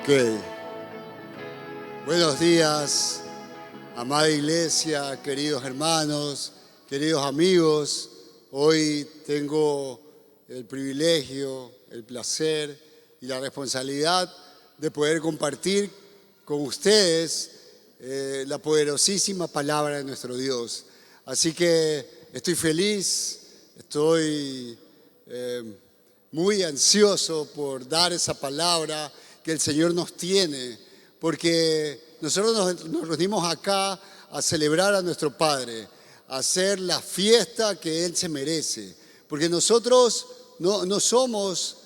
Ok. Buenos días, amada iglesia, queridos hermanos, queridos amigos. Hoy tengo el privilegio, el placer y la responsabilidad de poder compartir con ustedes la poderosísima palabra de nuestro Dios. Así que estoy feliz, estoy muy ansioso por dar esa palabra que el Señor nos tiene, porque nosotros nos reunimos acá a celebrar a nuestro Padre, a hacer la fiesta que Él se merece, porque nosotros no somos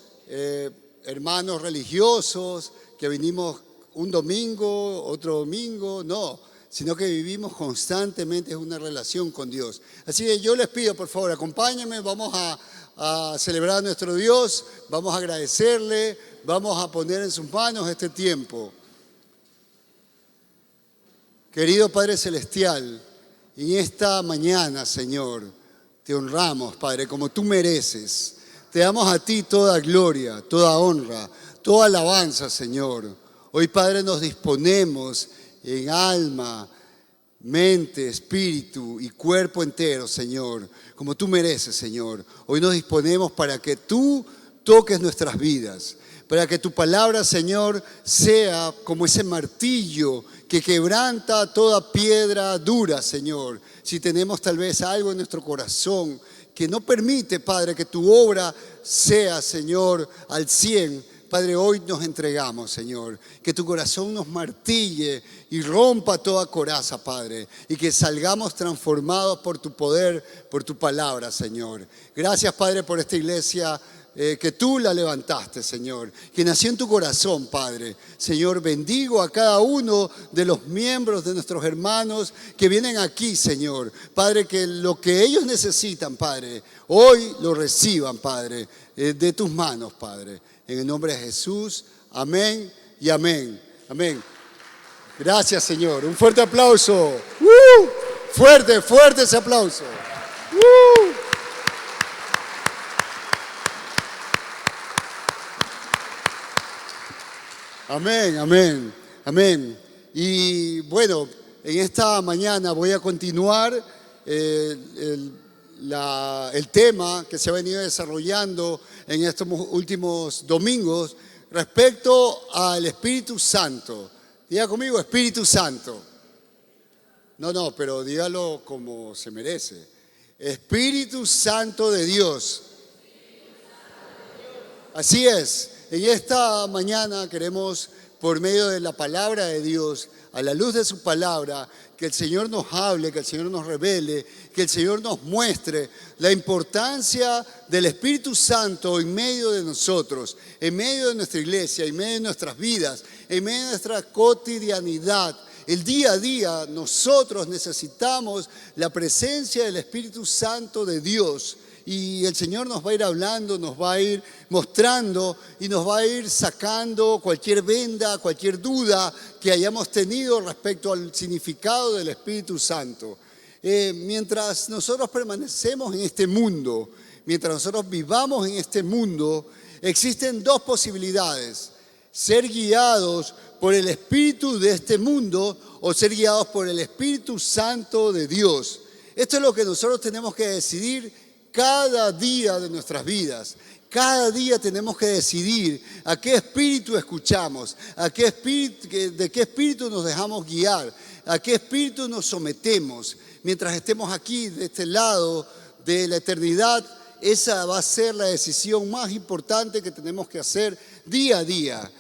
hermanos religiosos que vinimos un domingo, otro domingo, no, sino que vivimos constantemente en una relación con Dios. Así que yo les pido, por favor, acompáñenme, vamos a celebrar a nuestro Dios, vamos a agradecerle, vamos a poner en sus manos este tiempo. Querido Padre Celestial, en esta mañana, Señor, te honramos, Padre, como tú mereces. Te damos a ti toda gloria, toda honra, toda alabanza, Señor. Hoy, Padre, nos disponemos en alma, mente, espíritu y cuerpo entero, Señor, como tú mereces, Señor. Hoy nos disponemos para que tú toques nuestras vidas, para que tu palabra, Señor, sea como ese martillo que quebranta toda piedra dura, Señor. Si tenemos tal vez algo en nuestro corazón que no permite, Padre, que tu obra sea, Señor, al 100%, Padre, hoy nos entregamos, Señor, que tu corazón nos martille y rompa toda coraza, Padre, y que salgamos transformados por tu poder, por tu palabra, Señor. Gracias, Padre, por esta iglesia que tú la levantaste, Señor, que nació en tu corazón, Padre. Señor, bendigo a cada uno de los miembros de nuestros hermanos que vienen aquí, Señor. Padre, que lo que ellos necesitan, Padre, hoy lo reciban, Padre, de tus manos, Padre. En el nombre de Jesús, amén y amén. Amén. Gracias, Señor. Un fuerte aplauso. Fuerte, fuerte ese aplauso. Amén, amén, amén. Y bueno, en esta mañana voy a continuar el tema que se ha venido desarrollando en estos últimos domingos respecto al Espíritu Santo. Diga conmigo, Espíritu Santo. No, pero dígalo como se merece. Espíritu Santo de Dios. Así es. En esta mañana queremos, por medio de la palabra de Dios, a la luz de su palabra, que el Señor nos hable, que el Señor nos revele, que el Señor nos muestre la importancia del Espíritu Santo en medio de nosotros, en medio de nuestra iglesia, en medio de nuestras vidas, en medio de nuestra cotidianidad. El día a día nosotros necesitamos la presencia del Espíritu Santo de Dios. Y el Señor nos va a ir hablando, nos va a ir mostrando y nos va a ir sacando cualquier venda, cualquier duda que hayamos tenido respecto al significado del Espíritu Santo. Mientras nosotros permanecemos en este mundo, mientras nosotros vivamos en este mundo, existen dos posibilidades: ser guiados por el espíritu de este mundo o ser guiados por el Espíritu Santo de Dios. Esto es lo que nosotros tenemos que decidir cada día de nuestras vidas. Cada día tenemos que decidir a qué espíritu escuchamos, de qué espíritu nos dejamos guiar, a qué espíritu nos sometemos. Mientras estemos aquí, de este lado de la eternidad, esa va a ser la decisión más importante que tenemos que hacer día a día.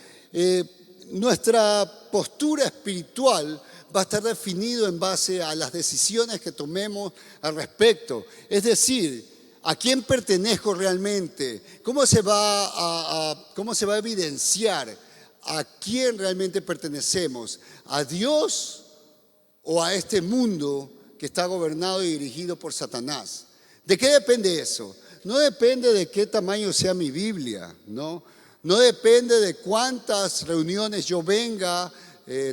Nuestra postura espiritual va a estar definido en base a las decisiones que tomemos al respecto. Es decir, ¿a quién pertenezco realmente? ¿Cómo se va a evidenciar a quién realmente pertenecemos? ¿A Dios o a este mundo que está gobernado y dirigido por Satanás? ¿De qué depende eso? No depende de qué tamaño sea mi Biblia, ¿no? No depende de cuántas reuniones yo venga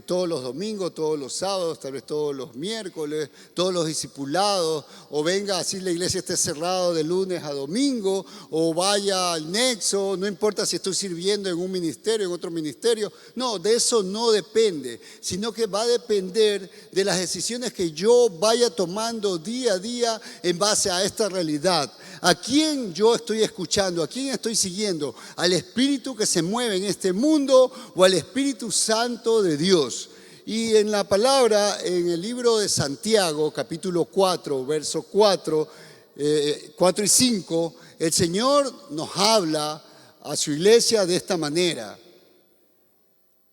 todos los domingos, todos los sábados, tal vez todos los miércoles, todos los discipulados, o venga así la iglesia esté cerrada de lunes a domingo, o vaya al nexo, no importa si estoy sirviendo en un ministerio, en otro ministerio. No, de eso no depende, sino que va a depender de las decisiones que yo vaya tomando día a día en base a esta realidad. ¿A quién yo estoy escuchando? ¿A quién estoy siguiendo? ¿Al Espíritu que se mueve en este mundo o al Espíritu Santo de Dios? Y en la palabra, en el libro de Santiago, capítulo 4, verso 4 y 5, el Señor nos habla a su iglesia de esta manera.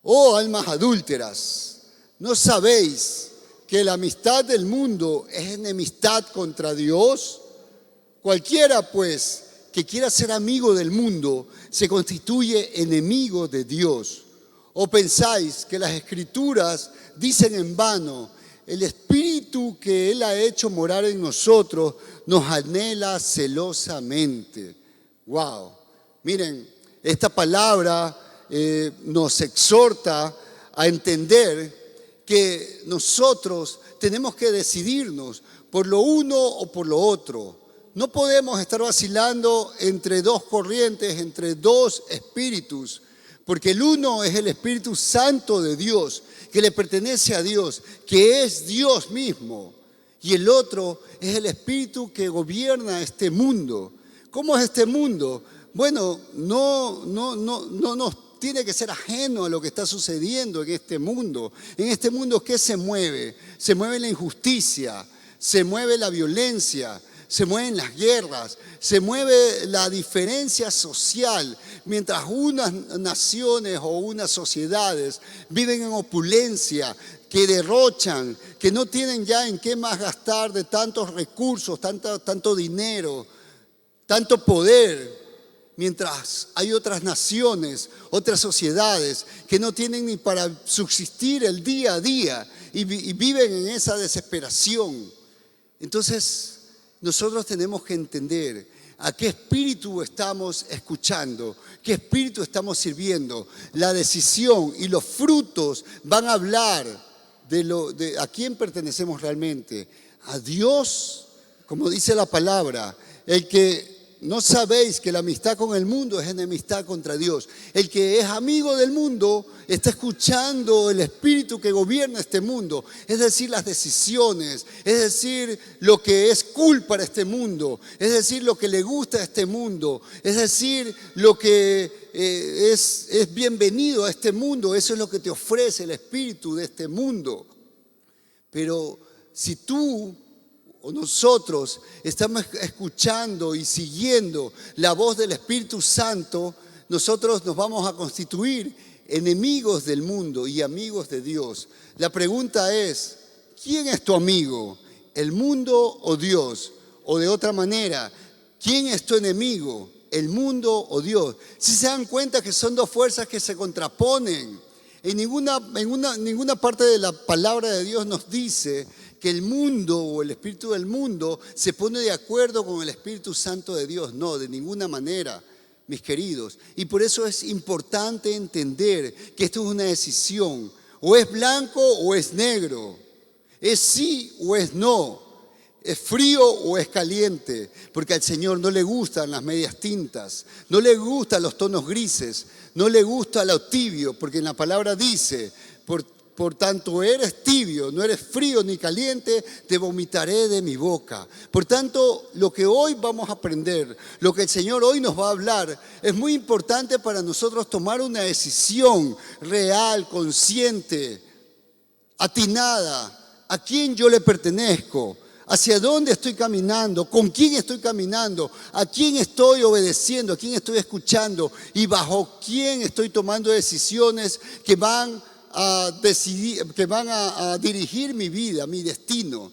Oh almas adúlteras, ¿no sabéis que la amistad del mundo es enemistad contra Dios? Cualquiera, pues, que quiera ser amigo del mundo, se constituye enemigo de Dios. ¿O pensáis que las Escrituras dicen en vano, el Espíritu que Él ha hecho morar en nosotros nos anhela celosamente? ¡Wow! Miren, esta palabra nos exhorta a entender que nosotros tenemos que decidirnos por lo uno o por lo otro. No podemos estar vacilando entre dos corrientes, entre dos espíritus, porque el uno es el Espíritu Santo de Dios, que le pertenece a Dios, que es Dios mismo, y el otro es el Espíritu que gobierna este mundo. ¿Cómo es este mundo? Bueno, no nos tiene que ser ajeno a lo que está sucediendo en este mundo. En este mundo, ¿qué se mueve? Se mueve la injusticia, se mueve la violencia, se mueven las guerras, se mueve la diferencia social, mientras unas naciones o unas sociedades viven en opulencia, que derrochan, que no tienen ya en qué más gastar de tantos recursos, tanto dinero, tanto poder, mientras hay otras naciones, otras sociedades que no tienen ni para subsistir el día a día y viven en esa desesperación. Entonces, nosotros tenemos que entender a qué espíritu estamos escuchando, qué espíritu estamos sirviendo. La decisión y los frutos van a hablar de a quién pertenecemos realmente. A Dios, como dice la palabra, el que no sabéis que la amistad con el mundo es enemistad contra Dios. El que es amigo del mundo está escuchando el espíritu que gobierna este mundo, es decir, las decisiones, es decir, lo que es cool para este mundo, es decir, lo que le gusta a este mundo, es decir, lo que es bienvenido a este mundo. Eso es lo que te ofrece el espíritu de este mundo. Pero si tú o nosotros estamos escuchando y siguiendo la voz del Espíritu Santo, nosotros nos vamos a constituir enemigos del mundo y amigos de Dios. La pregunta es, ¿quién es tu amigo? ¿El mundo o Dios? O de otra manera, ¿quién es tu enemigo? ¿El mundo o Dios? Si se dan cuenta que son dos fuerzas que se contraponen. En ninguna parte de la palabra de Dios nos dice que el mundo o el espíritu del mundo se pone de acuerdo con el Espíritu Santo de Dios. No, de ninguna manera, mis queridos. Y por eso es importante entender que esto es una decisión. O es blanco o es negro. Es sí o es no. Es frío o es caliente. Porque al Señor no le gustan las medias tintas. No le gustan los tonos grises. No le gusta lo tibio. Porque en la palabra dice, por tanto, eres tibio, no eres frío ni caliente, te vomitaré de mi boca. Por tanto, lo que hoy vamos a aprender, lo que el Señor hoy nos va a hablar, es muy importante para nosotros tomar una decisión real, consciente, atinada. ¿A quién yo le pertenezco? ¿Hacia dónde estoy caminando? ¿Con quién estoy caminando? ¿A quién estoy obedeciendo? ¿A quién estoy escuchando? ¿Y bajo quién estoy tomando decisiones que van a decidir, que van a dirigir mi vida, mi destino?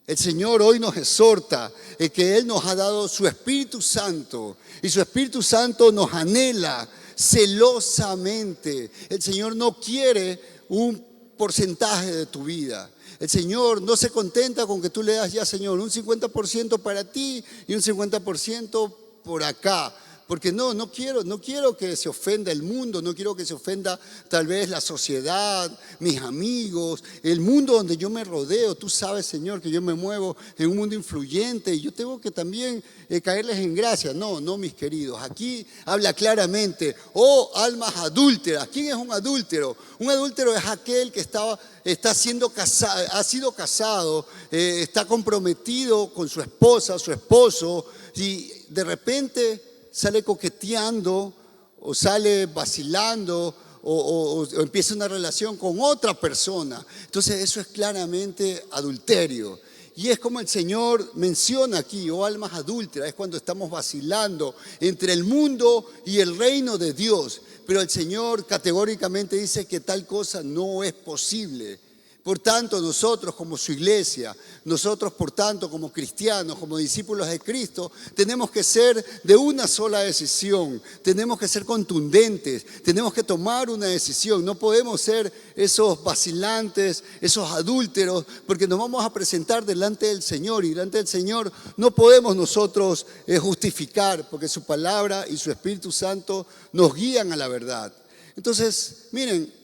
El Señor hoy nos exhorta que Él nos ha dado su Espíritu Santo y su Espíritu Santo nos anhela celosamente. El Señor no quiere un porcentaje de tu vida. El Señor no se contenta con que tú le das ya, Señor, un 50% para ti y un 50% por acá. Porque no quiero que se ofenda el mundo, no quiero que se ofenda tal vez la sociedad, mis amigos, el mundo donde yo me rodeo. Tú sabes, Señor, que yo me muevo en un mundo influyente y yo tengo que también caerles en gracia. No, mis queridos. Aquí habla claramente, oh almas adúlteras. ¿Quién es un adúltero? Un adúltero es aquel que está siendo casado, ha sido casado, está comprometido con su esposa, su esposo, y de repente sale coqueteando o sale vacilando o empieza una relación con otra persona. Entonces eso es claramente adulterio. Y es como el Señor menciona aquí, oh almas adúlteras, es cuando estamos vacilando entre el mundo y el reino de Dios. Pero el Señor categóricamente dice que tal cosa no es posible. Por tanto, nosotros como su iglesia, nosotros por tanto como cristianos, como discípulos de Cristo, tenemos que ser de una sola decisión, tenemos que ser contundentes, tenemos que tomar una decisión. No podemos ser esos vacilantes, esos adúlteros, porque nos vamos a presentar delante del Señor y delante del Señor no podemos nosotros justificar, porque su palabra y su Espíritu Santo nos guían a la verdad. Entonces, miren,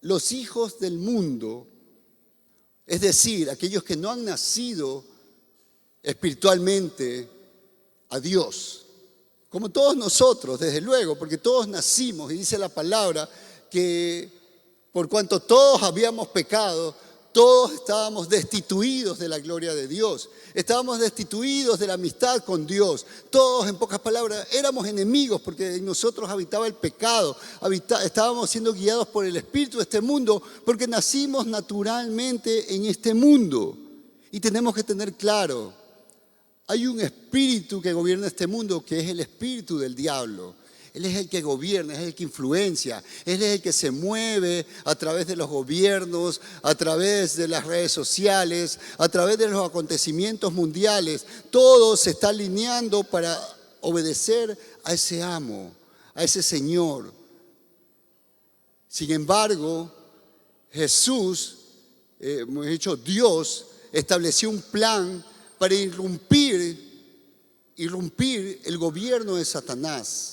los hijos del mundo, es decir, aquellos que no han nacido espiritualmente a Dios, como todos nosotros, desde luego, porque todos nacimos, y dice la palabra que por cuanto todos habíamos pecado, todos estábamos destituidos de la gloria de Dios, estábamos destituidos de la amistad con Dios. Todos, en pocas palabras, éramos enemigos porque en nosotros habitaba el pecado, estábamos siendo guiados por el espíritu de este mundo porque nacimos naturalmente en este mundo. Y tenemos que tener claro, hay un espíritu que gobierna este mundo que es el espíritu del diablo. Él es el que gobierna, es el que influencia, Él es el que se mueve a través de los gobiernos, a través de las redes sociales, a través de los acontecimientos mundiales. Todo se está alineando para obedecer a ese amo, a ese Señor. Sin embargo, Jesús, hemos dicho Dios, estableció un plan para irrumpir el gobierno de Satanás.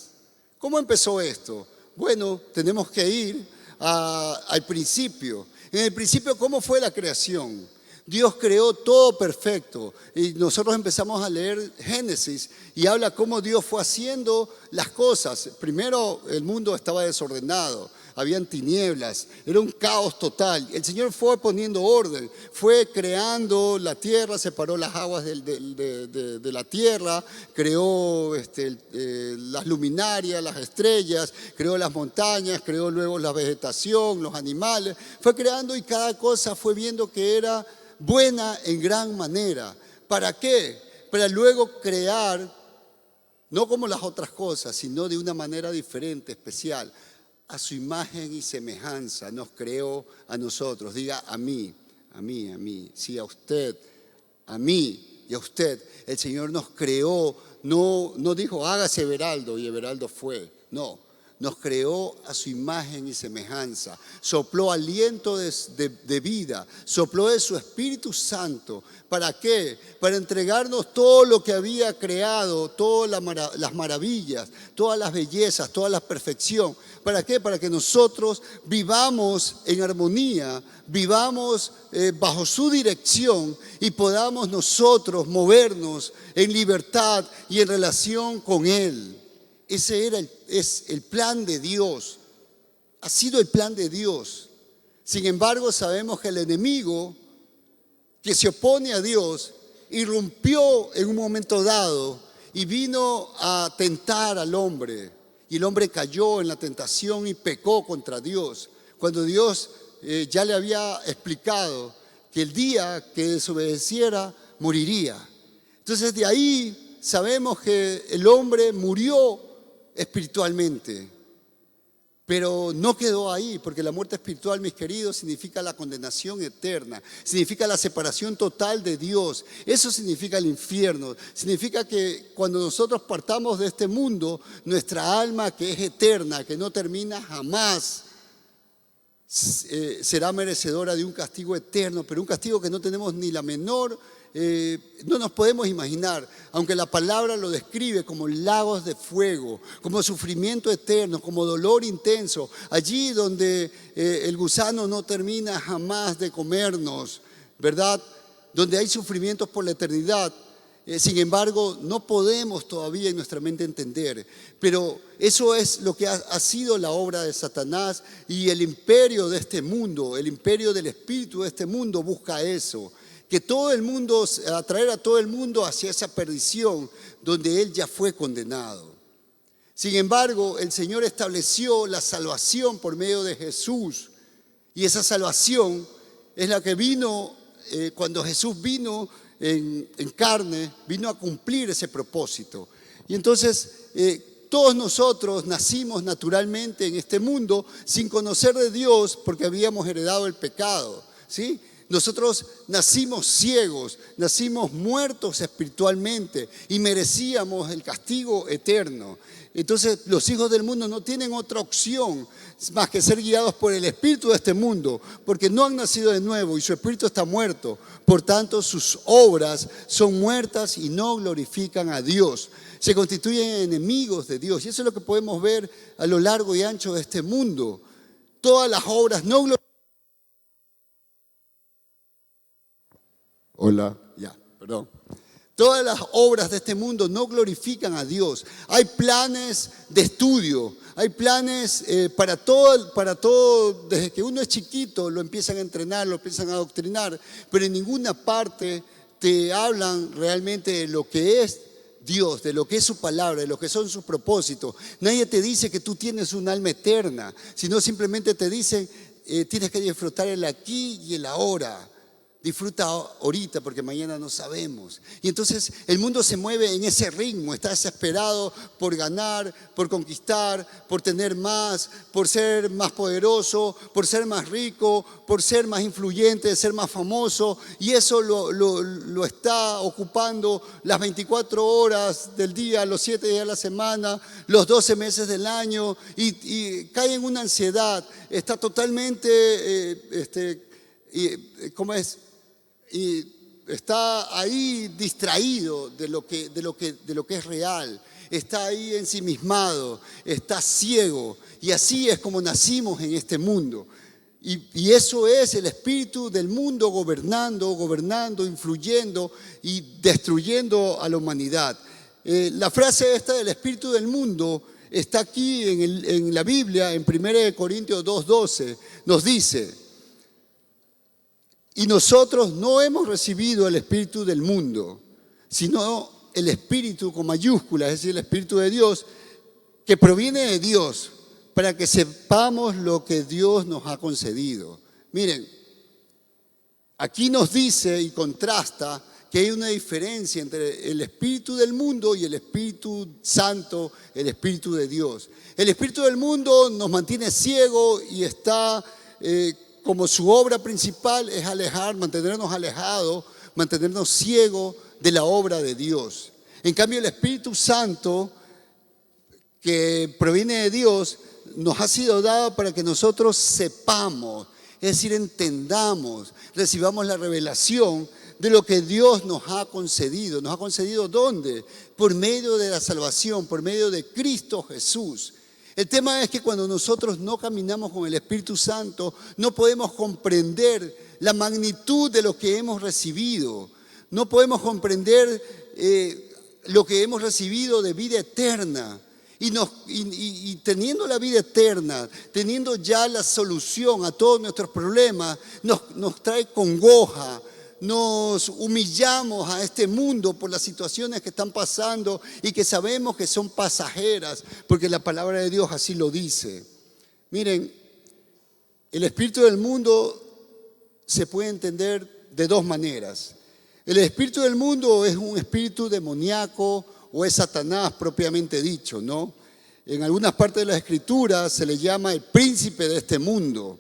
¿Cómo empezó esto? Bueno, tenemos que ir al principio. En el principio, ¿cómo fue la creación? Dios creó todo perfecto y nosotros empezamos a leer Génesis y habla cómo Dios fue haciendo las cosas. Primero el mundo estaba desordenado, habían tinieblas, era un caos total. El Señor fue poniendo orden, fue creando la tierra, separó las aguas de la tierra, creó las luminarias, las estrellas, creó las montañas, creó luego la vegetación, los animales. Fue creando y cada cosa fue viendo que era buena en gran manera. ¿Para qué? Para luego crear, no como las otras cosas, sino de una manera diferente, especial. A su imagen y semejanza nos creó a nosotros. Diga a mí, sí, a usted, a mí y a usted. El Señor nos creó, no dijo hágase Everaldo y Everaldo fue, no. Nos creó a su imagen y semejanza, sopló aliento de vida, sopló de su Espíritu Santo. ¿Para qué? Para entregarnos todo lo que había creado, todas las maravillas, todas las bellezas, toda la perfección. ¿Para qué? Para que nosotros vivamos en armonía, vivamos bajo su dirección y podamos nosotros movernos en libertad y en relación con Él. Ese es el plan de Dios, ha sido el plan de Dios. Sin embargo, sabemos que el enemigo que se opone a Dios irrumpió en un momento dado y vino a tentar al hombre. Y el hombre cayó en la tentación y pecó contra Dios, cuando Dios ya le había explicado que el día que desobedeciera moriría. Entonces de ahí sabemos que el hombre murió espiritualmente, pero no quedó ahí, porque la muerte espiritual, mis queridos, significa la condenación eterna, significa la separación total de Dios. Eso significa el infierno, significa que cuando nosotros partamos de este mundo, nuestra alma que es eterna, que no termina jamás, será merecedora de un castigo eterno, pero un castigo que no tenemos ni la menor, no nos podemos imaginar, aunque la palabra lo describe como lagos de fuego, como sufrimiento eterno, como dolor intenso, allí donde el gusano no termina jamás de comernos, ¿verdad? Donde hay sufrimientos por la eternidad. Sin embargo, no podemos todavía en nuestra mente entender, pero eso es lo que ha sido la obra de Satanás, y el imperio de este mundo, el imperio del espíritu de este mundo busca eso, que todo el mundo, atraer a todo el mundo hacia esa perdición donde él ya fue condenado. Sin embargo, el Señor estableció la salvación por medio de Jesús, y esa salvación es la que vino cuando Jesús vino en carne, vino a cumplir ese propósito. Y entonces todos nosotros nacimos naturalmente en este mundo sin conocer de Dios, porque habíamos heredado el pecado, ¿sí? Nosotros nacimos ciegos, nacimos muertos espiritualmente y merecíamos el castigo eterno. Entonces los hijos del mundo no tienen otra opción más que ser guiados por el espíritu de este mundo, porque no han nacido de nuevo y su espíritu está muerto. Por tanto, sus obras son muertas y no glorifican a Dios. Se constituyen enemigos de Dios, y eso es lo que podemos ver a lo largo y ancho de este mundo. Todas las obras no glorifican. Todas las obras de este mundo no glorifican a Dios. Hay planes de estudio, hay planes para todo, desde que uno es chiquito lo empiezan a entrenar, lo empiezan a adoctrinar, pero en ninguna parte te hablan realmente de lo que es Dios, de lo que es su palabra, de lo que son sus propósitos. Nadie te dice que tú tienes un alma eterna, sino simplemente te dicen tienes que disfrutar el aquí y el ahora. Disfruta ahorita porque mañana no sabemos. Y entonces el mundo se mueve en ese ritmo, está desesperado por ganar, por conquistar, por tener más, por ser más poderoso, por ser más rico, por ser más influyente, ser más famoso. Y eso lo está ocupando las 24 horas del día, los 7 días de la semana, los 12 meses del año, y cae en una ansiedad, está totalmente, y está ahí distraído de lo que es real, está ahí ensimismado, está ciego, y así es como nacimos en este mundo. Y eso es el espíritu del mundo gobernando, influyendo y destruyendo a la humanidad. La frase esta del espíritu del mundo está aquí en la Biblia, en 1 Corintios 2:12, nos dice: y nosotros no hemos recibido el espíritu del mundo, sino el espíritu con mayúsculas, es decir, el espíritu de Dios, que proviene de Dios, para que sepamos lo que Dios nos ha concedido. Miren, aquí nos dice y contrasta que hay una diferencia entre el espíritu del mundo y el Espíritu Santo, el espíritu de Dios. El espíritu del mundo nos mantiene ciego y está como su obra principal es mantenernos alejados, mantenernos ciegos de la obra de Dios. En cambio, el Espíritu Santo, que proviene de Dios, nos ha sido dado para que nosotros sepamos, es decir, entendamos, recibamos la revelación de lo que Dios nos ha concedido. ¿Nos ha concedido dónde? Por medio de la salvación, por medio de Cristo Jesús. El tema es que cuando nosotros no caminamos con el Espíritu Santo, no podemos comprender la magnitud de lo que hemos recibido. No podemos comprender lo que hemos recibido de vida eterna. Y teniendo la vida eterna, teniendo ya la solución a todos nuestros problemas, nos trae congoja. Nos humillamos a este mundo por las situaciones que están pasando y que sabemos que son pasajeras, porque la palabra de Dios así lo dice. Miren, el espíritu del mundo se puede entender de dos maneras. El espíritu del mundo es un espíritu demoníaco o es Satanás propiamente dicho, ¿no? En algunas partes de la Escritura se le llama el príncipe de este mundo.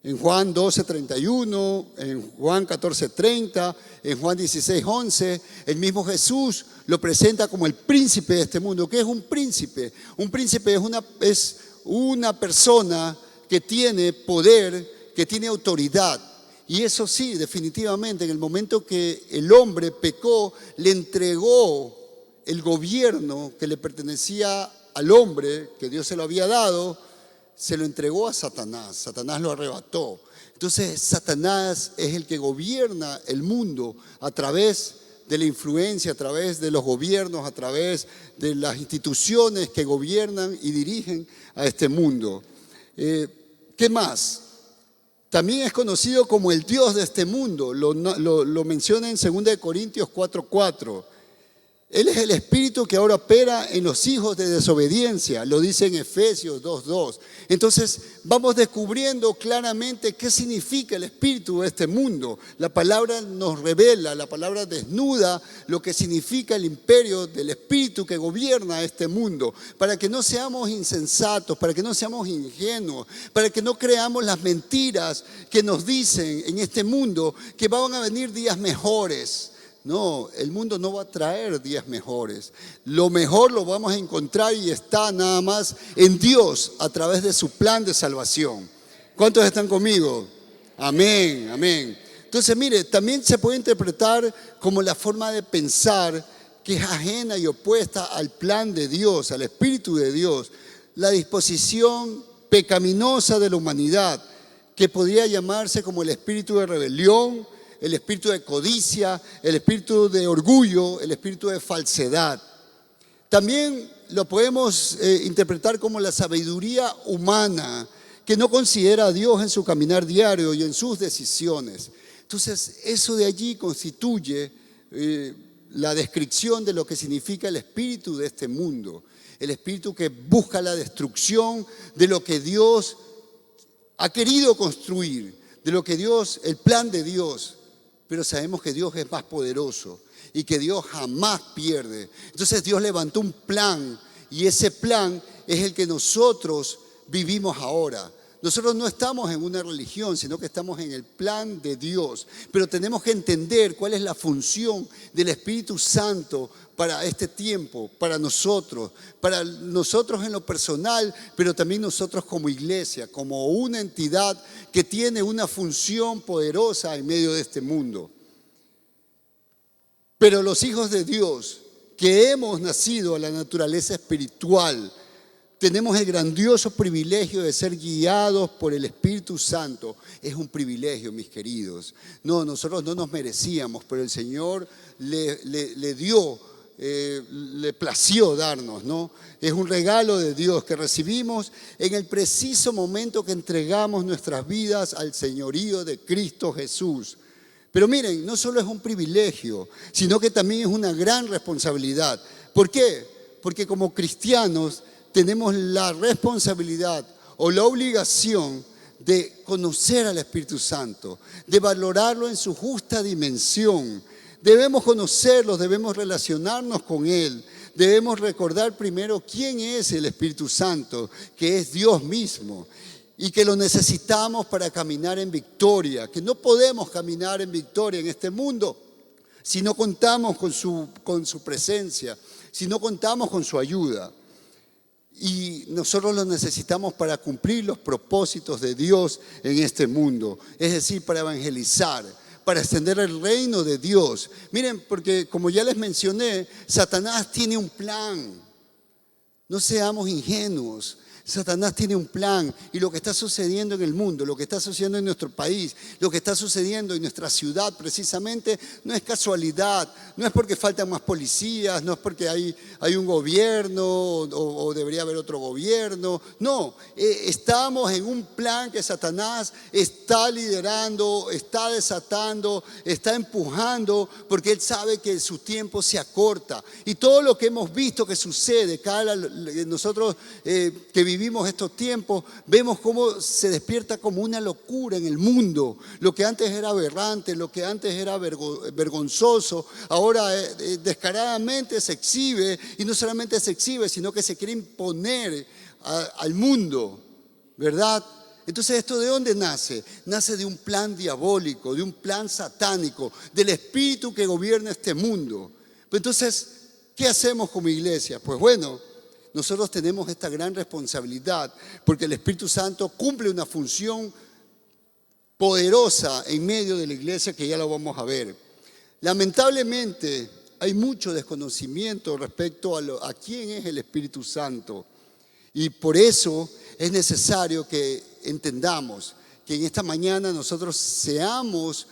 En Juan 12:31, en Juan 14:30, en Juan 16:11, el mismo Jesús lo presenta como el príncipe de este mundo. ¿Qué es un príncipe? Un príncipe es una persona que tiene poder, que tiene autoridad. Y eso sí, definitivamente, en el momento que el hombre pecó, le entregó el gobierno que le pertenecía al hombre, que Dios se lo había dado, se lo entregó a Satanás. Satanás lo arrebató. Entonces, Satanás es el que gobierna el mundo a través de la influencia, a través de los gobiernos, a través de las instituciones que gobiernan y dirigen a este mundo. ¿Qué más? También es conocido como el Dios de este mundo. Lo menciona en 2 Corintios 4:4. Él es el espíritu que ahora opera en los hijos de desobediencia, lo dice en Efesios 2:2. Entonces vamos descubriendo claramente qué significa el espíritu de este mundo. La palabra nos revela, la palabra desnuda lo que significa el imperio del espíritu que gobierna este mundo, para que no seamos insensatos, para que no seamos ingenuos, para que no creamos las mentiras que nos dicen en este mundo que van a venir días mejores. No, el mundo no va a traer días mejores. Lo mejor lo vamos a encontrar y está nada más en Dios a través de su plan de salvación. ¿Cuántos están conmigo? Amén, amén. Entonces, mire, también se puede interpretar como la forma de pensar que es ajena y opuesta al plan de Dios, al Espíritu de Dios. La disposición pecaminosa de la humanidad, que podría llamarse como el espíritu de rebelión, el espíritu de codicia, el espíritu de orgullo, el espíritu de falsedad. También lo podemos interpretar como la sabiduría humana, que no considera a Dios en su caminar diario y en sus decisiones. Entonces, eso de allí constituye la descripción de lo que significa el espíritu de este mundo. El espíritu que busca la destrucción de lo que Dios ha querido construir, de lo que Dios, el plan de Dios. Pero sabemos que Dios es más poderoso y que Dios jamás pierde. Entonces Dios levantó un plan y ese plan es el que nosotros vivimos ahora. Nosotros no estamos en una religión, sino que estamos en el plan de Dios. Pero tenemos que entender cuál es la función del Espíritu Santo para este tiempo, para nosotros en lo personal, pero también nosotros como iglesia, como una entidad que tiene una función poderosa en medio de este mundo. Pero los hijos de Dios, que hemos nacido a la naturaleza espiritual, tenemos el grandioso privilegio de ser guiados por el Espíritu Santo. Es un privilegio, mis queridos. No, nosotros no nos merecíamos, pero el Señor le dio, le plació darnos, ¿no? Es un regalo de Dios que recibimos en el preciso momento que entregamos nuestras vidas al señorío de Cristo Jesús. Pero miren, no solo es un privilegio, sino que también es una gran responsabilidad. ¿Por qué? Porque como cristianos tenemos la responsabilidad o la obligación de conocer al Espíritu Santo, de valorarlo en su justa dimensión. Debemos conocerlo, debemos relacionarnos con Él, debemos recordar primero quién es el Espíritu Santo, que es Dios mismo, y que lo necesitamos para caminar en victoria, que no podemos caminar en victoria en este mundo si no contamos con su presencia, si no contamos con su ayuda. Y nosotros lo necesitamos para cumplir los propósitos de Dios en este mundo, es decir, para evangelizar, para extender el reino de Dios. Miren, porque como ya les mencioné, Satanás tiene un plan. No seamos ingenuos. Satanás tiene un plan y lo que está sucediendo en el mundo, lo que está sucediendo en nuestro país, lo que está sucediendo en nuestra ciudad precisamente no es casualidad, no es porque faltan más policías, no es porque hay un gobierno o debería haber otro gobierno, no, estamos en un plan que Satanás está liderando, está desatando, está empujando porque él sabe que su tiempo se acorta y todo lo que hemos visto que sucede, nosotros que vivimos estos tiempos, vemos cómo se despierta como una locura en el mundo. Lo que antes era aberrante, lo que antes era vergonzoso, ahora descaradamente se exhibe, y no solamente se exhibe, sino que se quiere imponer al mundo, ¿verdad? Entonces, ¿esto de dónde nace? Nace de un plan diabólico, de un plan satánico, del espíritu que gobierna este mundo. Entonces, ¿qué hacemos como iglesia? Pues bueno, nosotros tenemos esta gran responsabilidad porque el Espíritu Santo cumple una función poderosa en medio de la iglesia que ya lo vamos a ver. Lamentablemente hay mucho desconocimiento respecto a quién es el Espíritu Santo y por eso es necesario que entendamos que en esta mañana nosotros seamos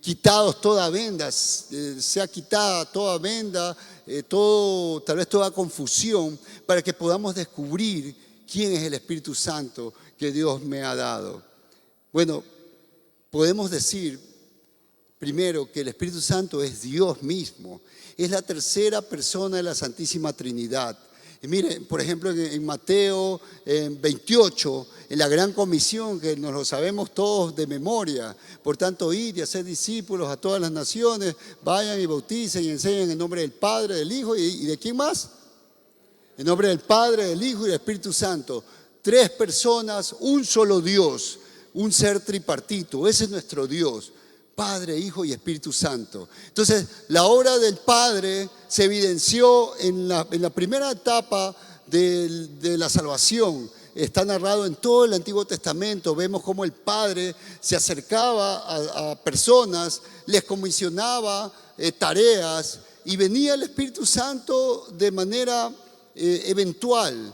quitados toda venda, sea quitada toda venda, tal vez toda confusión, para que podamos descubrir quién es el Espíritu Santo que Dios me ha dado. Bueno, podemos decir primero que el Espíritu Santo es Dios mismo, es la tercera persona de la Santísima Trinidad. Y miren, por ejemplo, en Mateo 28, en la gran comisión, que nos lo sabemos todos de memoria, por tanto, id y hacer discípulos a todas las naciones, vayan y bauticen y enseñen en el nombre del Padre, del Hijo y ¿de quién más? En nombre del Padre, del Hijo y del Espíritu Santo. Tres personas, un solo Dios, un ser tripartito, ese es nuestro Dios. Padre, Hijo y Espíritu Santo. Entonces, la obra del Padre se evidenció en la primera etapa de la salvación. Está narrado en todo el Antiguo Testamento. Vemos cómo el Padre se acercaba a personas, les comisionaba tareas y venía el Espíritu Santo de manera eventual.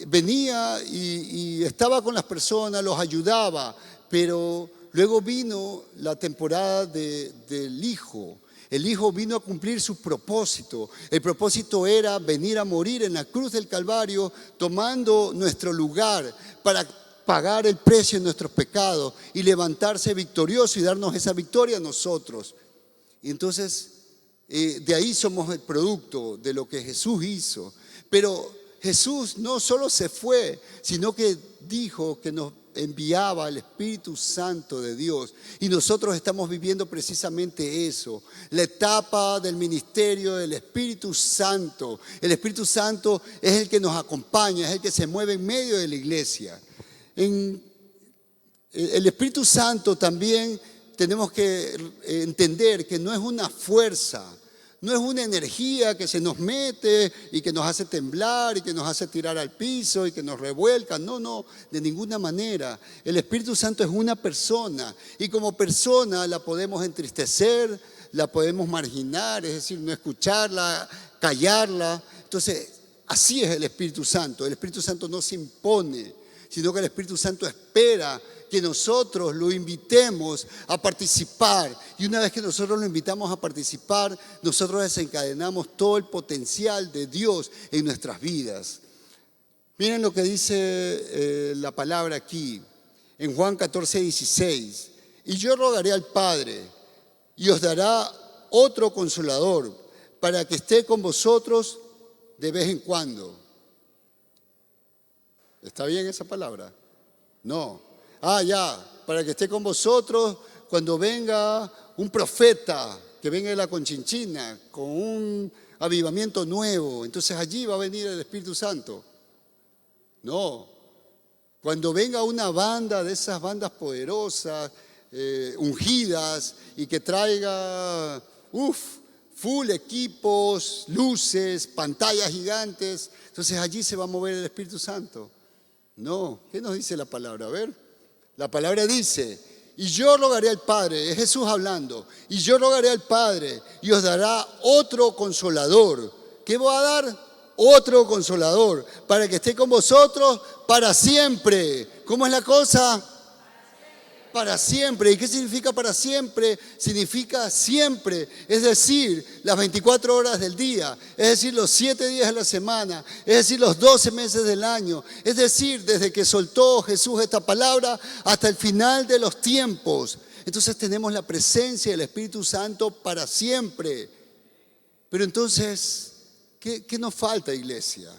Venía y estaba con las personas, los ayudaba, pero luego vino la temporada del Hijo. El Hijo vino a cumplir su propósito. El propósito era venir a morir en la cruz del Calvario, tomando nuestro lugar para pagar el precio de nuestros pecados y levantarse victorioso y darnos esa victoria a nosotros. Y entonces, de ahí somos el producto de lo que Jesús hizo. Pero Jesús no solo se fue, sino que dijo que nos enviaba el Espíritu Santo de Dios y nosotros estamos viviendo precisamente eso, la etapa del ministerio del Espíritu Santo. El Espíritu Santo es el que nos acompaña, es el que se mueve en medio de la iglesia. El Espíritu Santo también tenemos que entender que no es una fuerza, no es una energía que se nos mete y que nos hace temblar y que nos hace tirar al piso y que nos revuelca. No, de ninguna manera. El Espíritu Santo es una persona y como persona la podemos entristecer, la podemos marginar, es decir, no escucharla, callarla. Entonces, así es el Espíritu Santo. El Espíritu Santo no se impone, sino que el Espíritu Santo espera que nosotros lo invitemos a participar. Y una vez que nosotros lo invitamos a participar, nosotros desencadenamos todo el potencial de Dios en nuestras vidas. Miren lo que dice la palabra aquí, en Juan 14:16. Y yo rogaré al Padre, y os dará otro consolador, para que esté con vosotros de vez en cuando. ¿Está bien esa palabra? No. Para que esté con vosotros cuando venga un profeta, que venga de la Conchinchina, con un avivamiento nuevo. Entonces allí va a venir el Espíritu Santo. No. Cuando venga una banda de esas bandas poderosas, ungidas, y que traiga, full equipos, luces, pantallas gigantes, entonces allí se va a mover el Espíritu Santo. No. ¿Qué nos dice la palabra? A ver. La palabra dice, y yo rogaré al Padre, es Jesús hablando, y yo rogaré al Padre y os dará otro consolador. ¿Qué voy a dar? Otro consolador, para que esté con vosotros para siempre. ¿Cómo es la cosa? Para siempre. ¿Y qué significa para siempre? Significa siempre, es decir, las 24 horas del día, es decir, los 7 días de la semana, es decir, los 12 meses del año, es decir, desde que soltó Jesús esta palabra hasta el final de los tiempos. Entonces tenemos la presencia del Espíritu Santo para siempre. Pero entonces, ¿qué nos falta, iglesia?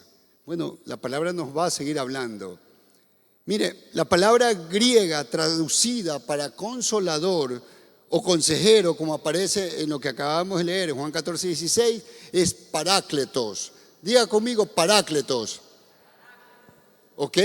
Bueno, la palabra nos va a seguir hablando. Mire, la palabra griega traducida para consolador o consejero, como aparece en lo que acabamos de leer en Juan 14:16, es parácletos. Diga conmigo, parácletos. ¿Ok?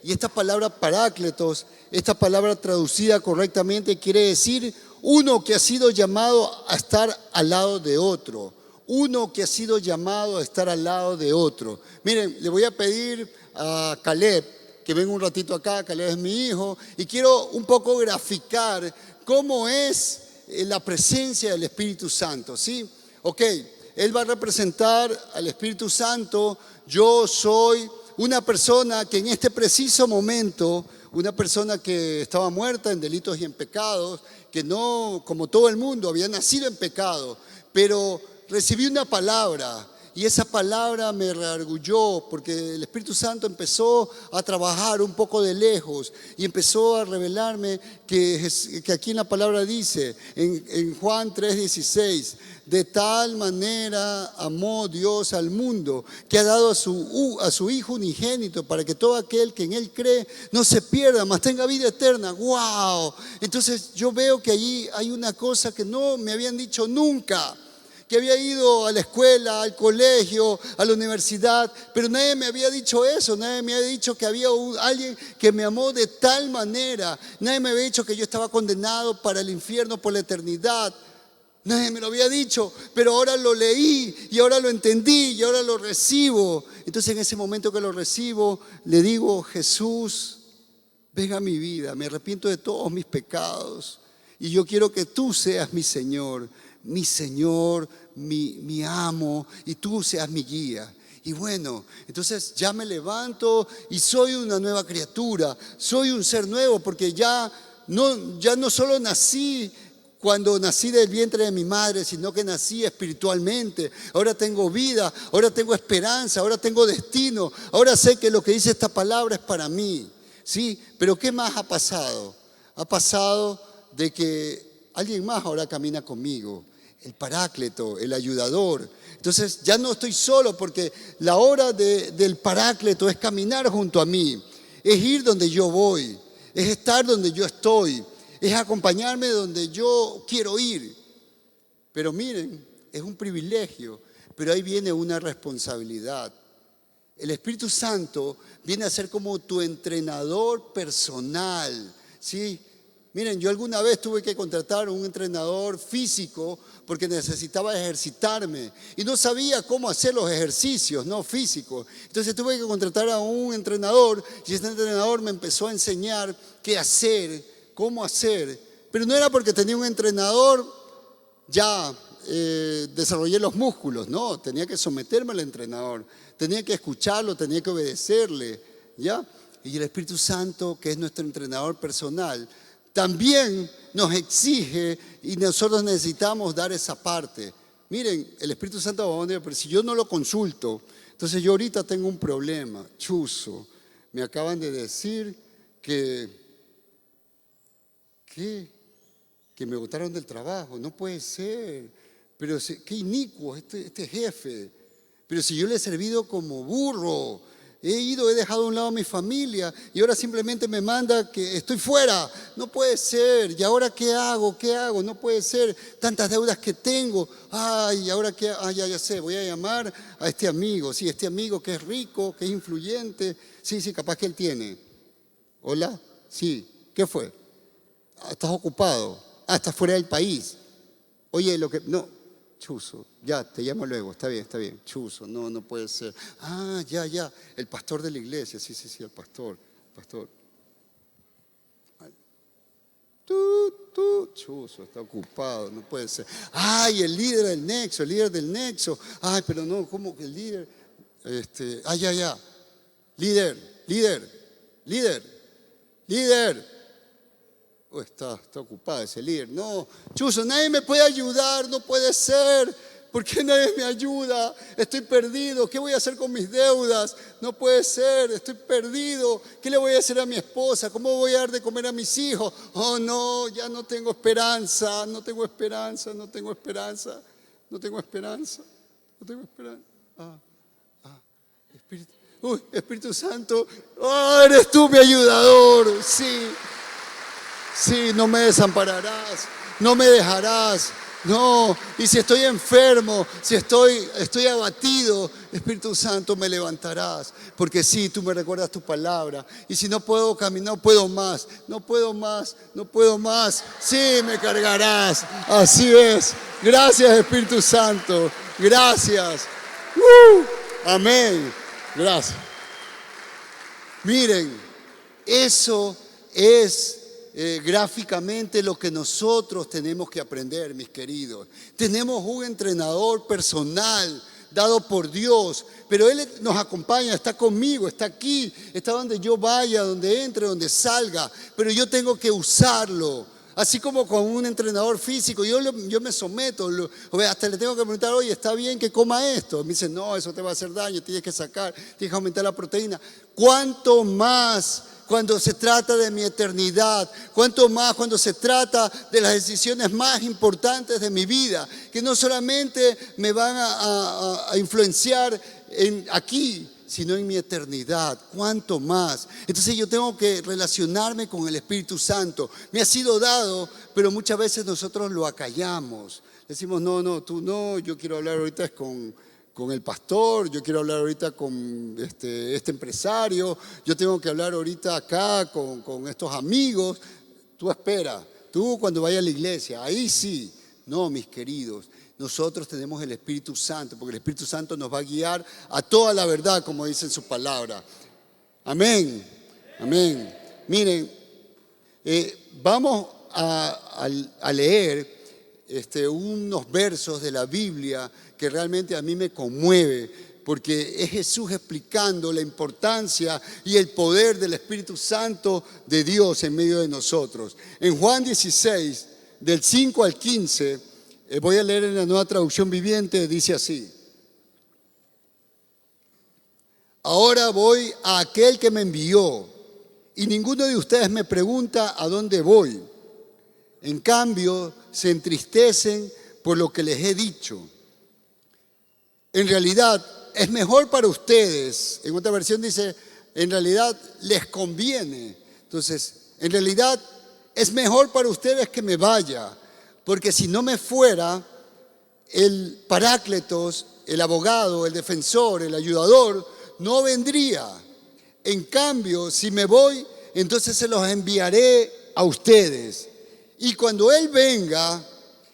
Y esta palabra parácletos, esta palabra traducida correctamente quiere decir uno que ha sido llamado a estar al lado de otro, uno que ha sido llamado a estar al lado de otro. Miren, le voy a pedir a Caleb que venga un ratito acá. Caleb es mi hijo, y quiero un poco graficar cómo es la presencia del Espíritu Santo, ¿sí? Ok, él va a representar al Espíritu Santo. Yo soy una persona que en este preciso momento, una persona que estaba muerta en delitos y en pecados, que no, como todo el mundo, había nacido en pecado, pero recibí una palabra, y esa palabra me reargulló, porque el Espíritu Santo empezó a trabajar un poco de lejos y empezó a revelarme que aquí en la palabra dice, en Juan 3:16, de tal manera amó Dios al mundo que ha dado a su Hijo unigénito, para que todo aquel que en Él cree no se pierda, mas tenga vida eterna. ¡Wow! Entonces yo veo que allí hay una cosa que no me habían dicho nunca, que había ido a la escuela, al colegio, a la universidad, pero nadie me había dicho eso. Nadie me había dicho que había alguien que me amó de tal manera. Nadie me había dicho que yo estaba condenado para el infierno por la eternidad. Nadie me lo había dicho, pero ahora lo leí y ahora lo entendí y ahora lo recibo. Entonces en ese momento que lo recibo, le digo: Jesús, ven a mi vida, me arrepiento de todos mis pecados y yo quiero que tú seas mi Señor, mi amo, y tú seas mi guía. Y bueno, entonces ya me levanto y soy una nueva criatura, soy un ser nuevo, porque ya no solo nací cuando nací del vientre de mi madre, sino que nací espiritualmente. Ahora tengo vida, ahora tengo esperanza, ahora tengo destino, ahora sé que lo que dice esta palabra es para mí, ¿sí? Pero ¿qué más ha pasado? Ha pasado de que alguien más ahora camina conmigo, el Paráclito, el ayudador. Entonces ya no estoy solo, porque la hora del Paráclito es caminar junto a mí, es ir donde yo voy, es estar donde yo estoy, es acompañarme donde yo quiero ir. Pero miren, es un privilegio, pero ahí viene una responsabilidad. El Espíritu Santo viene a ser como tu entrenador personal, ¿sí? Miren, yo alguna vez tuve que contratar un entrenador físico porque necesitaba ejercitarme y no sabía cómo hacer los ejercicios, ¿no? Físicos. Entonces tuve que contratar a un entrenador, y este entrenador me empezó a enseñar qué hacer, cómo hacer. Pero no era porque tenía un entrenador, ya desarrollé los músculos, no, tenía que someterme al entrenador, tenía que escucharlo, tenía que obedecerle, ¿ya? Y el Espíritu Santo, que es nuestro entrenador personal, también nos exige, y nosotros necesitamos dar esa parte. Miren, el Espíritu Santo va a venir, pero si yo no lo consulto, entonces yo ahorita tengo un problema. Chuzo, me acaban de decir que me botaron del trabajo. No puede ser. Pero qué inicuo este jefe. Pero si yo le he servido como burro, he dejado a un lado a mi familia y ahora simplemente me manda que estoy fuera. No puede ser. ¿Y ahora qué hago? ¿Qué hago? No puede ser. Tantas deudas que tengo. Ay, ¿ahora qué? Ya sé. Voy a llamar a este amigo. Sí, este amigo que es rico, que es influyente. Sí, capaz que él tiene. Hola. Sí. ¿Qué fue? ¿Estás ocupado? Estás fuera del país. Oye, no. Chuzo, ya, te llamo luego, está bien, Chuzo, no puede ser. Ya, el pastor de la iglesia, sí, el pastor. Chuzo, está ocupado, no puede ser. El líder del nexo. Pero no, ¿cómo que el líder? Ya. Líder. Está ocupado ese líder. No, Chuzo, nadie me puede ayudar, no puede ser. ¿Por qué nadie me ayuda? Estoy perdido. ¿Qué voy a hacer con mis deudas? No puede ser, estoy perdido. ¿Qué le voy a hacer a mi esposa? ¿Cómo voy a dar de comer a mis hijos? Oh, no, ya no tengo esperanza. Espíritu Santo, eres tú mi ayudador. Sí, no me desampararás, no me dejarás, no. Y si estoy enfermo, si estoy abatido, Espíritu Santo, me levantarás. Porque sí, tú me recuerdas tu palabra. Y si no puedo caminar, no puedo más. Sí, me cargarás. Así es. Gracias, Espíritu Santo. Gracias. Amén. Gracias. Miren, eso es gráficamente lo que nosotros tenemos que aprender, mis queridos. Tenemos un entrenador personal dado por Dios, pero Él nos acompaña, está conmigo, está aquí, está donde yo vaya, donde entre, donde salga, pero yo tengo que usarlo. Así como con un entrenador físico, yo me someto, hasta le tengo que preguntar, oye, ¿está bien que coma esto? Me dice, no, eso te va a hacer daño, tienes que sacar, tienes que aumentar la proteína. ¿Cuánto más cuando se trata de mi eternidad? ¿Cuánto más cuando se trata de las decisiones más importantes de mi vida? Que no solamente me van a influenciar aquí, sino en mi eternidad. ¿Cuánto más? Entonces yo tengo que relacionarme con el Espíritu Santo. Me ha sido dado, pero muchas veces nosotros lo acallamos. Decimos, no, tú no, yo quiero hablar ahorita con el pastor, yo quiero hablar ahorita con este empresario, yo tengo que hablar ahorita acá con estos amigos. Tú espera, tú cuando vayas a la iglesia, ahí sí. No, mis queridos, nosotros tenemos el Espíritu Santo, porque el Espíritu Santo nos va a guiar a toda la verdad, como dice en su palabra. Amén, amén. Miren, vamos a leer unos versos de la Biblia que realmente a mí me conmueve, porque es Jesús explicando la importancia y el poder del Espíritu Santo de Dios en medio de nosotros. En Juan 16, del 5 al 15, voy a leer en la Nueva Traducción Viviente, dice así: ahora voy a aquel que me envió, y ninguno de ustedes me pregunta a dónde voy. En cambio, se entristecen por lo que les he dicho. En realidad, es mejor para ustedes. En otra versión dice, en realidad les conviene. Entonces, en realidad es mejor para ustedes que me vaya, porque si no me fuera, el Parácletos, el abogado, el defensor, el ayudador, no vendría. En cambio, si me voy, entonces se los enviaré a ustedes. Y cuando Él venga,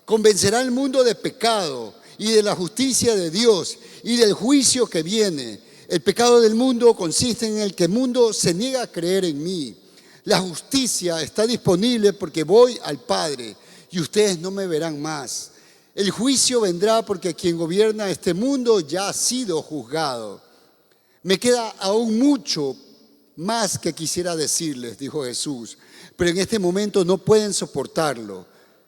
convencerá al mundo de pecado y de la justicia de Dios y del juicio que viene. El pecado del mundo consiste en el que el mundo se niega a creer en mí. La justicia está disponible porque voy al Padre y ustedes no me verán más. El juicio vendrá porque quien gobierna este mundo ya ha sido juzgado. Me queda aún mucho más que quisiera decirles, dijo Jesús, pero en este momento no pueden soportarlo.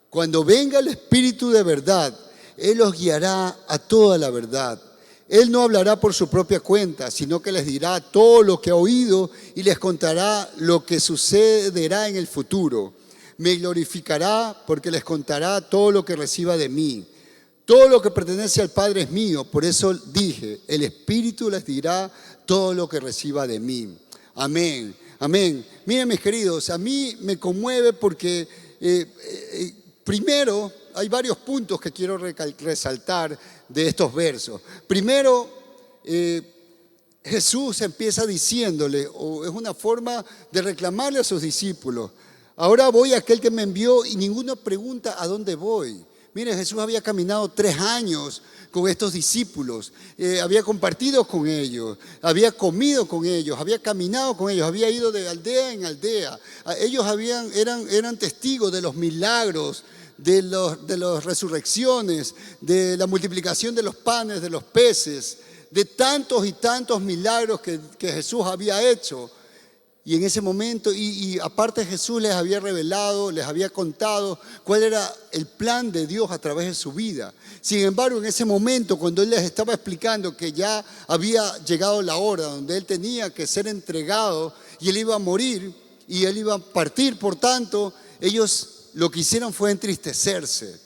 Cuando venga el Espíritu de verdad, Él los guiará a toda la verdad. Él no hablará por su propia cuenta, sino que les dirá todo lo que ha oído y les contará lo que sucederá en el futuro. Me glorificará porque les contará todo lo que reciba de mí. Todo lo que pertenece al Padre es mío, por eso dije, el Espíritu les dirá todo lo que reciba de mí. Amén, amén. Miren, mis queridos, a mí me conmueve porque primero hay varios puntos que quiero resaltar de estos versos. Primero, Jesús empieza diciéndole, o es una forma de reclamarle a sus discípulos, ahora voy a aquel que me envió y ninguno pregunta a dónde voy. Mire, Jesús había caminado 3 años con estos discípulos, había compartido con ellos, había comido con ellos, había caminado con ellos, había ido de aldea en aldea. Ellos eran testigos de los milagros, de las resurrecciones, de la multiplicación de los panes, de los peces, de tantos y tantos milagros que Jesús había hecho. Y en ese momento, y aparte Jesús les había revelado, les había contado cuál era el plan de Dios a través de su vida. Sin embargo, en ese momento, cuando Él les estaba explicando que ya había llegado la hora donde Él tenía que ser entregado y Él iba a morir y Él iba a partir, por tanto, ellos lo que hicieron fue entristecerse.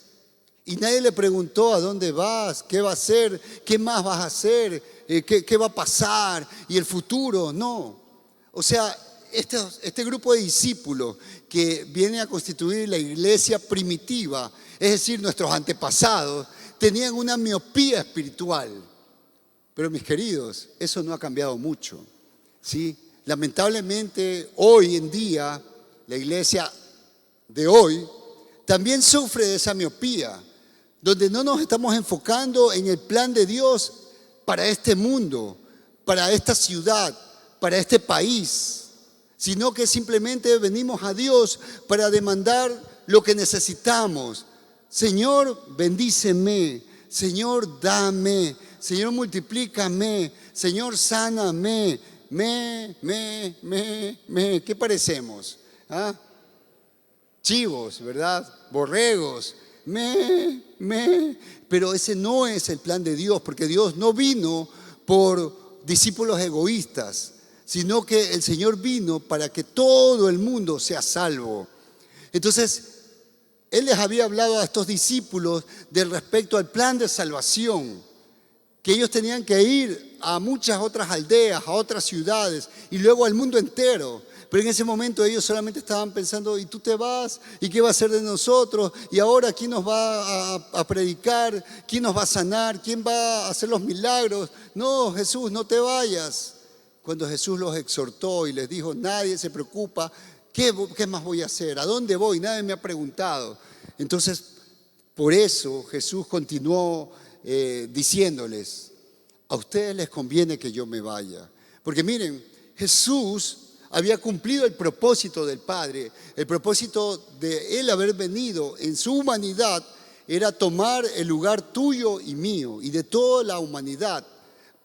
Y nadie le preguntó a dónde vas, qué va a hacer, qué más vas a hacer, qué va a pasar y el futuro. No. O sea, este grupo de discípulos que viene a constituir la iglesia primitiva, es decir, nuestros antepasados, tenían una miopía espiritual. Pero mis queridos, eso no ha cambiado mucho, ¿sí? Lamentablemente, hoy en día, la iglesia de hoy también sufre de esa miopía. donde no nos estamos enfocando en el plan de Dios para este mundo, para esta ciudad, para este país, sino que simplemente venimos a Dios para demandar lo que necesitamos. Señor, bendíceme. Señor, dame. Señor, multiplícame. Señor, sáname. ¿Qué parecemos? ¿Ah? Chivos, ¿verdad? Borregos. Pero ese no es el plan de Dios, porque Dios no vino por discípulos egoístas, sino que el Señor vino para que todo el mundo sea salvo. Entonces, Él les había hablado a estos discípulos del respecto al plan de salvación, que ellos tenían que ir a muchas otras aldeas, a otras ciudades y luego al mundo entero. Pero en ese momento ellos solamente estaban pensando, ¿y tú te vas? ¿Y qué va a hacer de nosotros? ¿Y ahora quién nos va a predicar? ¿Quién nos va a sanar? ¿Quién va a hacer los milagros? No, Jesús, no te vayas. Cuando Jesús los exhortó y les dijo, nadie se preocupa, ¿qué más voy a hacer? ¿A dónde voy? Nadie me ha preguntado. Entonces, por eso Jesús continuó diciéndoles, a ustedes les conviene que yo me vaya. Porque miren, Jesús había cumplido el propósito del Padre. El propósito de Él haber venido en su humanidad era tomar el lugar tuyo y mío y de toda la humanidad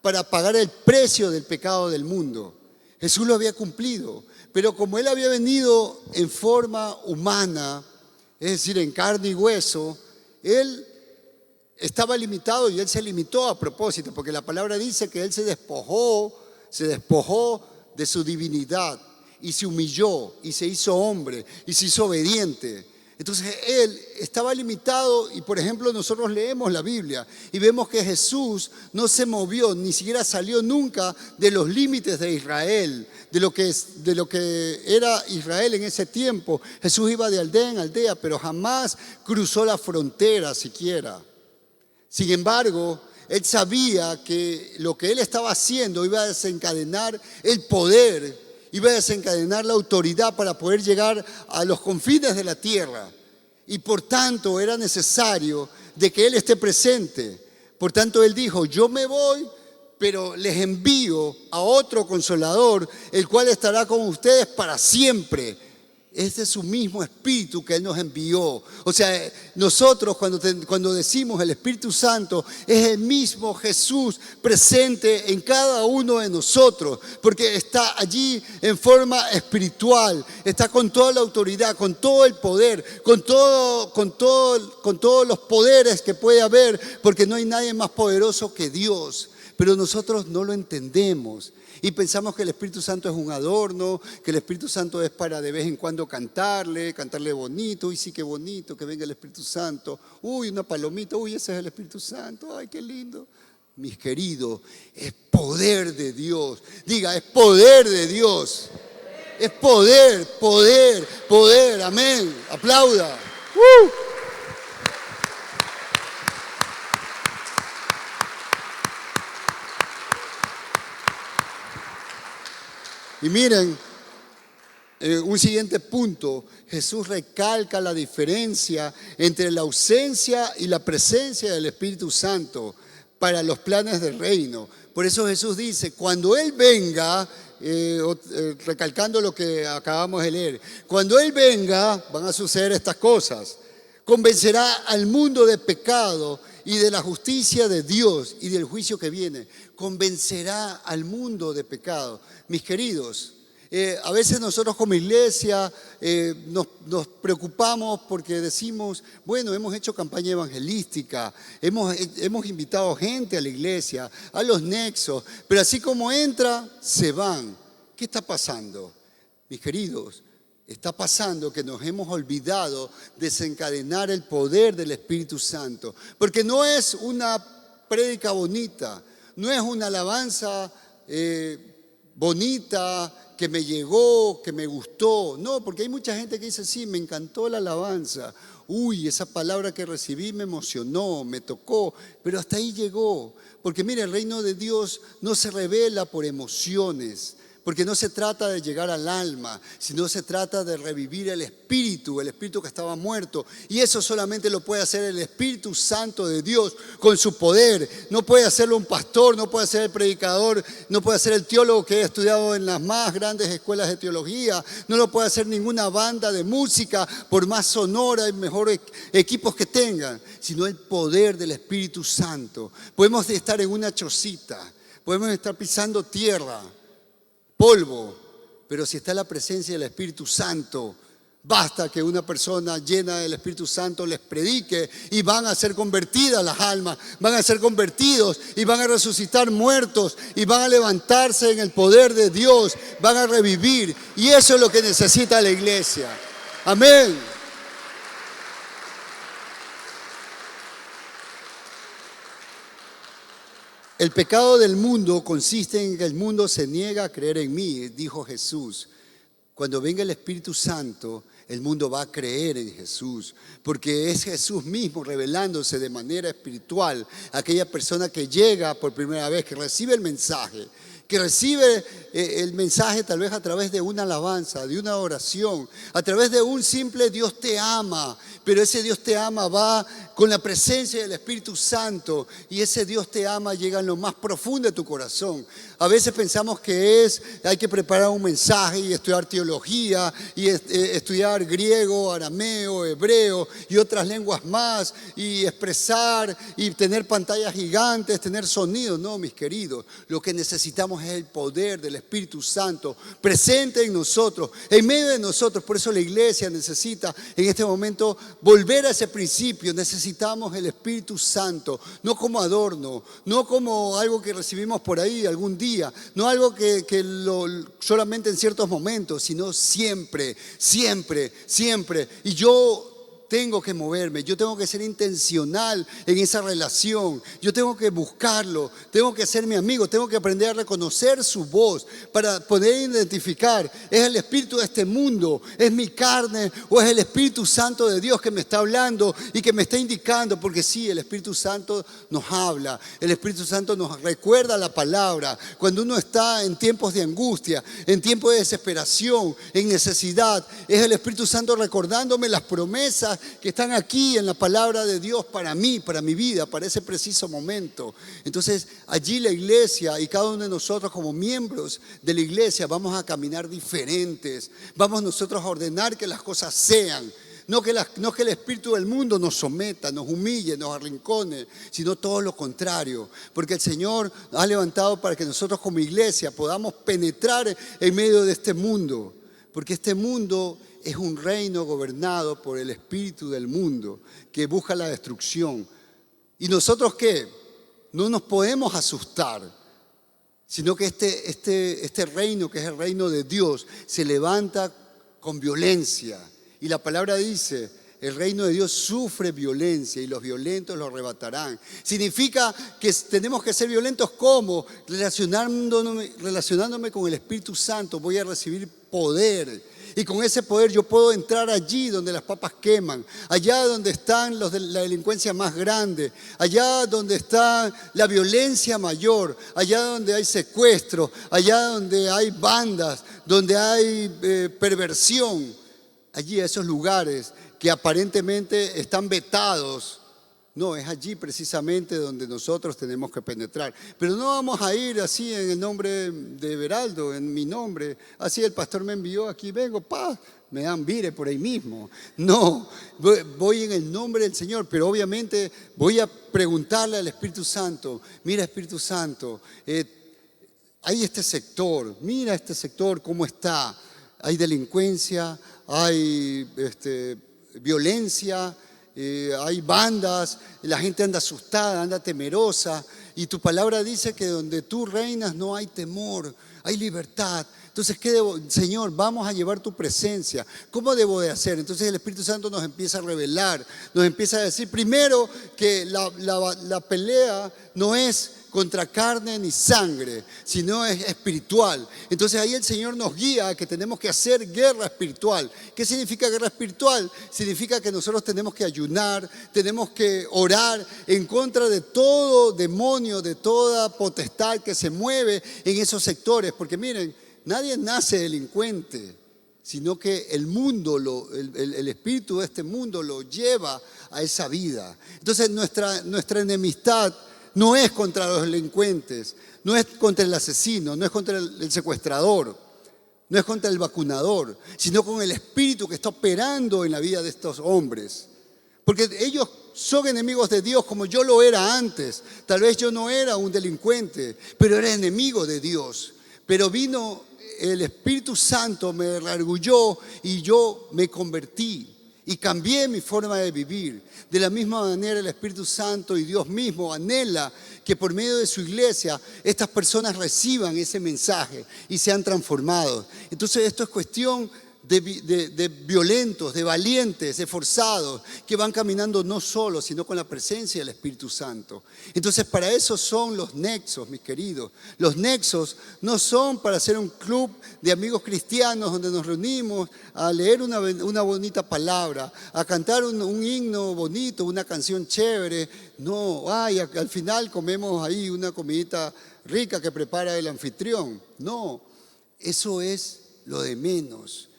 para pagar el precio del pecado del mundo. Jesús lo había cumplido, pero como Él había venido en forma humana, es decir, en carne y hueso, Él estaba limitado y Él se limitó a propósito, porque la palabra dice que Él se despojó de su divinidad y se humilló y se hizo hombre y se hizo obediente. Entonces Él estaba limitado y, por ejemplo, nosotros leemos la Biblia y vemos que Jesús no se movió, ni siquiera salió nunca de los límites de Israel, de lo que era Israel en ese tiempo. Jesús iba de aldea en aldea, pero jamás cruzó la frontera siquiera. Sin embargo, Él sabía que lo que Él estaba haciendo iba a desencadenar el poder, iba a desencadenar la autoridad para poder llegar a los confines de la tierra. Y por tanto era necesario de que Él esté presente. Por tanto Él dijo, yo me voy, pero les envío a otro consolador, el cual estará con ustedes para siempre. Este es su mismo Espíritu que Él nos envió. O sea, nosotros cuando decimos el Espíritu Santo, es el mismo Jesús presente en cada uno de nosotros, porque está allí en forma espiritual, está con toda la autoridad, con todo el poder, con todos los poderes que puede haber, porque no hay nadie más poderoso que Dios. Pero nosotros no lo entendemos. Y pensamos que el Espíritu Santo es un adorno, que el Espíritu Santo es para de vez en cuando cantarle bonito. Uy, sí, qué bonito que venga el Espíritu Santo. Uy, una palomita, uy, ese es el Espíritu Santo. Ay, qué lindo. Mis queridos, es poder de Dios. Diga, es poder de Dios. Es poder. Amén. Aplauda. Y miren, un siguiente punto, Jesús recalca la diferencia entre la ausencia y la presencia del Espíritu Santo para los planes del reino. Por eso Jesús dice, cuando Él venga, recalcando lo que acabamos de leer, cuando Él venga van a suceder estas cosas. Convencerá al mundo de pecado y de la justicia de Dios y del juicio que viene. Convencerá al mundo de pecado. Mis queridos, a veces nosotros como iglesia nos preocupamos porque decimos, bueno, hemos hecho campaña evangelística, hemos invitado gente a la iglesia, a los nexos, pero así como entra, se van. ¿Qué está pasando? Mis queridos, está pasando que nos hemos olvidado de desencadenar el poder del Espíritu Santo, porque no es una prédica bonita, no es una alabanza bonita que me llegó, que me gustó. No, porque hay mucha gente que dice, sí, me encantó la alabanza. Uy, esa palabra que recibí me emocionó, me tocó, pero hasta ahí llegó. Porque mire, el reino de Dios no se revela por emociones, Porque no se trata de llegar al alma, sino se trata de revivir el espíritu que estaba muerto. Y eso solamente lo puede hacer el Espíritu Santo de Dios con su poder. No puede hacerlo un pastor, no puede ser el predicador, no puede ser el teólogo que ha estudiado en las más grandes escuelas de teología, no lo puede hacer ninguna banda de música, por más sonora y mejores equipos que tengan, sino el poder del Espíritu Santo. Podemos estar en una chocita, podemos estar pisando tierra, polvo, pero si está la presencia del Espíritu Santo, basta que una persona llena del Espíritu Santo les predique y van a ser convertidas las almas, van a ser convertidos y van a resucitar muertos y van a levantarse en el poder de Dios, van a revivir, y eso es lo que necesita la iglesia. Amén. El pecado del mundo consiste en que el mundo se niega a creer en mí, dijo Jesús. Cuando venga el Espíritu Santo, el mundo va a creer en Jesús, porque es Jesús mismo revelándose de manera espiritual a aquella persona que llega por primera vez, que recibe el mensaje, que recibe el mensaje tal vez a través de una alabanza, de una oración, a través de un simple Dios te ama, pero ese Dios te ama va con la presencia del Espíritu Santo, y ese Dios te ama llega en lo más profundo de tu corazón. A veces pensamos que hay que preparar un mensaje y estudiar teología y estudiar griego, arameo, hebreo y otras lenguas más, y expresar y tener pantallas gigantes, tener sonidos. No, mis queridos, lo que necesitamos es el poder del Espíritu Santo presente en nosotros, en medio de nosotros. Por eso la iglesia necesita en este momento volver a ese principio. Necesitamos el Espíritu Santo, no como adorno, no como algo que recibimos por ahí algún día, no algo que solamente en ciertos momentos, sino siempre, siempre, siempre. Y yo tengo que moverme, yo tengo que ser intencional en esa relación, yo tengo que buscarlo, tengo que ser mi amigo, tengo que aprender a reconocer su voz para poder identificar, ¿es el espíritu de este mundo, es mi carne o es el Espíritu Santo de Dios que me está hablando y que me está indicando? Porque sí, el Espíritu Santo nos habla, el Espíritu Santo nos recuerda la palabra. Cuando uno está en tiempos de angustia, en tiempos de desesperación, en necesidad, es el Espíritu Santo recordándome las promesas que están aquí en la palabra de Dios para mí, para mi vida, para ese preciso momento. Entonces allí la iglesia y cada uno de nosotros como miembros de la iglesia vamos a caminar diferentes, vamos nosotros a ordenar que las cosas sean. No que el espíritu del mundo nos someta, nos humille, nos arrincone, sino todo lo contrario. Porque el Señor ha levantado para que nosotros como iglesia podamos penetrar en medio de este mundo. Porque este mundo es un reino gobernado por el espíritu del mundo que busca la destrucción. ¿Y nosotros qué? No nos podemos asustar, sino que este reino, que es el reino de Dios, se levanta con violencia. Y la palabra dice, el reino de Dios sufre violencia y los violentos lo arrebatarán. Significa que tenemos que ser violentos. ¿Cómo? Relacionándome con el Espíritu Santo, voy a recibir poder. Y con ese poder yo puedo entrar allí donde las papas queman, allá donde están los de la delincuencia más grande, allá donde está la violencia mayor, allá donde hay secuestro, allá donde hay bandas, donde hay perversión. Allí a esos lugares que aparentemente están vetados. No, es allí precisamente donde nosotros tenemos que penetrar. Pero no vamos a ir así en el nombre de Everaldo, en mi nombre. Así el pastor me envió, aquí vengo, me dan vire por ahí mismo. No, voy en el nombre del Señor, pero obviamente voy a preguntarle al Espíritu Santo, mira Espíritu Santo, hay este sector, mira este sector cómo está. Hay delincuencia, hay violencia, hay bandas, la gente anda asustada, anda temerosa, y tu palabra dice que donde tú reinas no hay temor, hay libertad. Entonces, ¿qué debo? Señor, vamos a llevar tu presencia. ¿Cómo debo de hacer? Entonces el Espíritu Santo nos empieza a revelar, nos empieza a decir primero que la pelea no es contra carne ni sangre, sino es espiritual. Entonces ahí el Señor nos guía a que tenemos que hacer guerra espiritual. ¿Qué significa guerra espiritual? Significa que nosotros tenemos que ayunar, tenemos que orar en contra de todo demonio, de toda potestad que se mueve en esos sectores. Porque miren, nadie nace delincuente, sino que el mundo, el espíritu de este mundo lo lleva a esa vida. Entonces nuestra enemistad no es contra los delincuentes, no es contra el asesino, no es contra el secuestrador, no es contra el vacunador, sino con el espíritu que está operando en la vida de estos hombres. Porque ellos son enemigos de Dios como yo lo era antes. Tal vez yo no era un delincuente, pero era enemigo de Dios. Pero vino el Espíritu Santo, me reargulló y yo me convertí y cambié mi forma de vivir. De la misma manera el Espíritu Santo y Dios mismo anhela que por medio de su iglesia estas personas reciban ese mensaje y sean transformados. Entonces esto es cuestión de violentos, de valientes, de esforzados, que van caminando no solos, sino con la presencia del Espíritu Santo. Entonces, para eso son los nexos, mis queridos. Los nexos no son para hacer un club de amigos cristianos donde nos reunimos a leer una bonita palabra, a cantar un himno bonito, una canción chévere. No, al final comemos ahí una comidita rica que prepara el anfitrión. No, eso es lo de menos.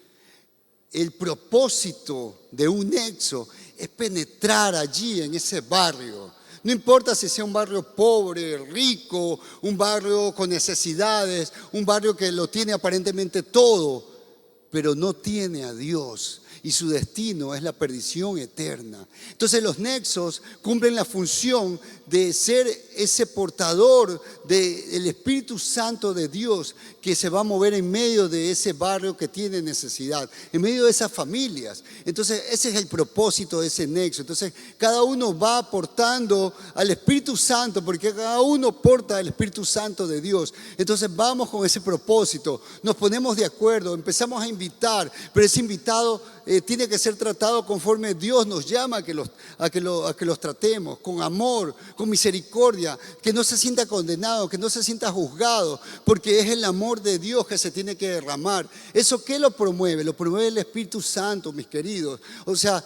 El propósito de un nexo es penetrar allí en ese barrio. No importa si sea un barrio pobre, rico, un barrio con necesidades, un barrio que lo tiene aparentemente todo, pero no tiene a Dios y su destino es la perdición eterna. Entonces los nexos cumplen la función de ser ese portador del Espíritu Santo de Dios que se va a mover en medio de ese barrio que tiene necesidad, en medio de esas familias. Entonces ese es el propósito de ese nexo. Entonces cada uno va aportando al Espíritu Santo porque cada uno porta el Espíritu Santo de Dios. Entonces vamos con ese propósito, nos ponemos de acuerdo, empezamos a invitar, pero ese invitado tiene que ser tratado conforme Dios nos llama a que los tratemos, con amor, con misericordia, que no se sienta condenado, que no se sienta juzgado, porque es el amor de Dios que se tiene que derramar. ¿Eso qué lo promueve? Lo promueve el Espíritu Santo, mis queridos. O sea,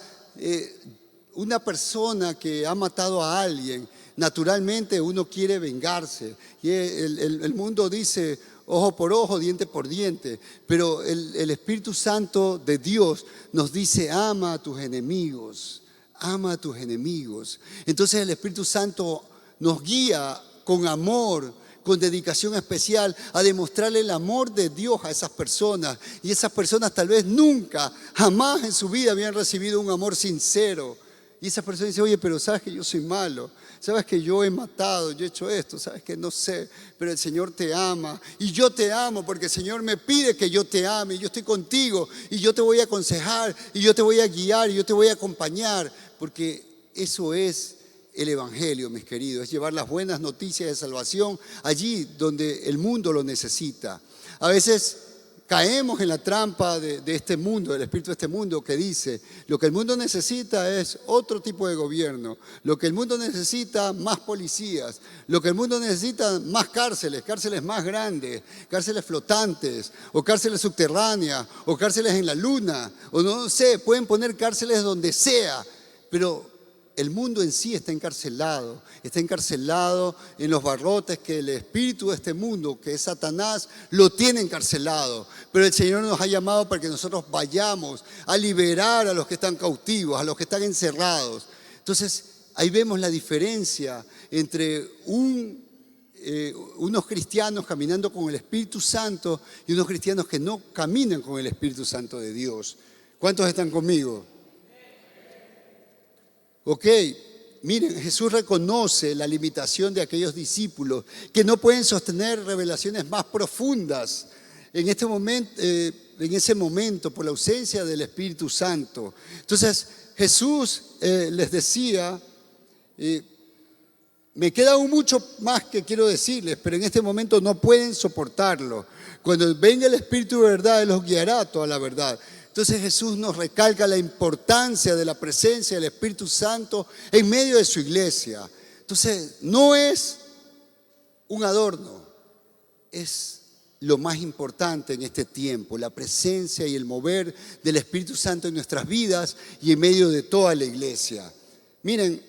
una persona que ha matado a alguien, naturalmente uno quiere vengarse. Y el mundo dice ojo por ojo, diente por diente, pero el Espíritu Santo de Dios nos dice ama a tus enemigos, ama a tus enemigos. Entonces el Espíritu Santo nos guía con amor, con dedicación especial a demostrarle el amor de Dios a esas personas. Y esas personas tal vez nunca, jamás en su vida habían recibido un amor sincero. Y esa persona dice, oye, pero sabes que yo soy malo, sabes que yo he matado, yo he hecho esto, sabes que no sé, pero el Señor te ama y yo te amo porque el Señor me pide que yo te ame y yo estoy contigo y yo te voy a aconsejar y yo te voy a guiar y yo te voy a acompañar, porque eso es el Evangelio, mis queridos, es llevar las buenas noticias de salvación allí donde el mundo lo necesita. A veces caemos en la trampa de este mundo, del espíritu de este mundo que dice, lo que el mundo necesita es otro tipo de gobierno, lo que el mundo necesita más policías, lo que el mundo necesita más cárceles, cárceles más grandes, cárceles flotantes, o cárceles subterráneas, o cárceles en la luna, o no sé, pueden poner cárceles donde sea, pero el mundo en sí está encarcelado en los barrotes que el espíritu de este mundo, que es Satanás, lo tiene encarcelado. Pero el Señor nos ha llamado para que nosotros vayamos a liberar a los que están cautivos, a los que están encerrados. Entonces, ahí vemos la diferencia entre unos cristianos caminando con el Espíritu Santo y unos cristianos que no caminan con el Espíritu Santo de Dios. ¿Cuántos están conmigo? Ok, miren, Jesús reconoce la limitación de aquellos discípulos que no pueden sostener revelaciones más profundas en ese momento por la ausencia del Espíritu Santo. Entonces Jesús les decía, me queda aún mucho más que quiero decirles, pero en este momento no pueden soportarlo. Cuando venga el Espíritu de verdad, Él los guiará a toda la verdad. Entonces Jesús nos recalca la importancia de la presencia del Espíritu Santo en medio de su iglesia. Entonces no es un adorno, es lo más importante en este tiempo, la presencia y el mover del Espíritu Santo en nuestras vidas y en medio de toda la iglesia. Miren,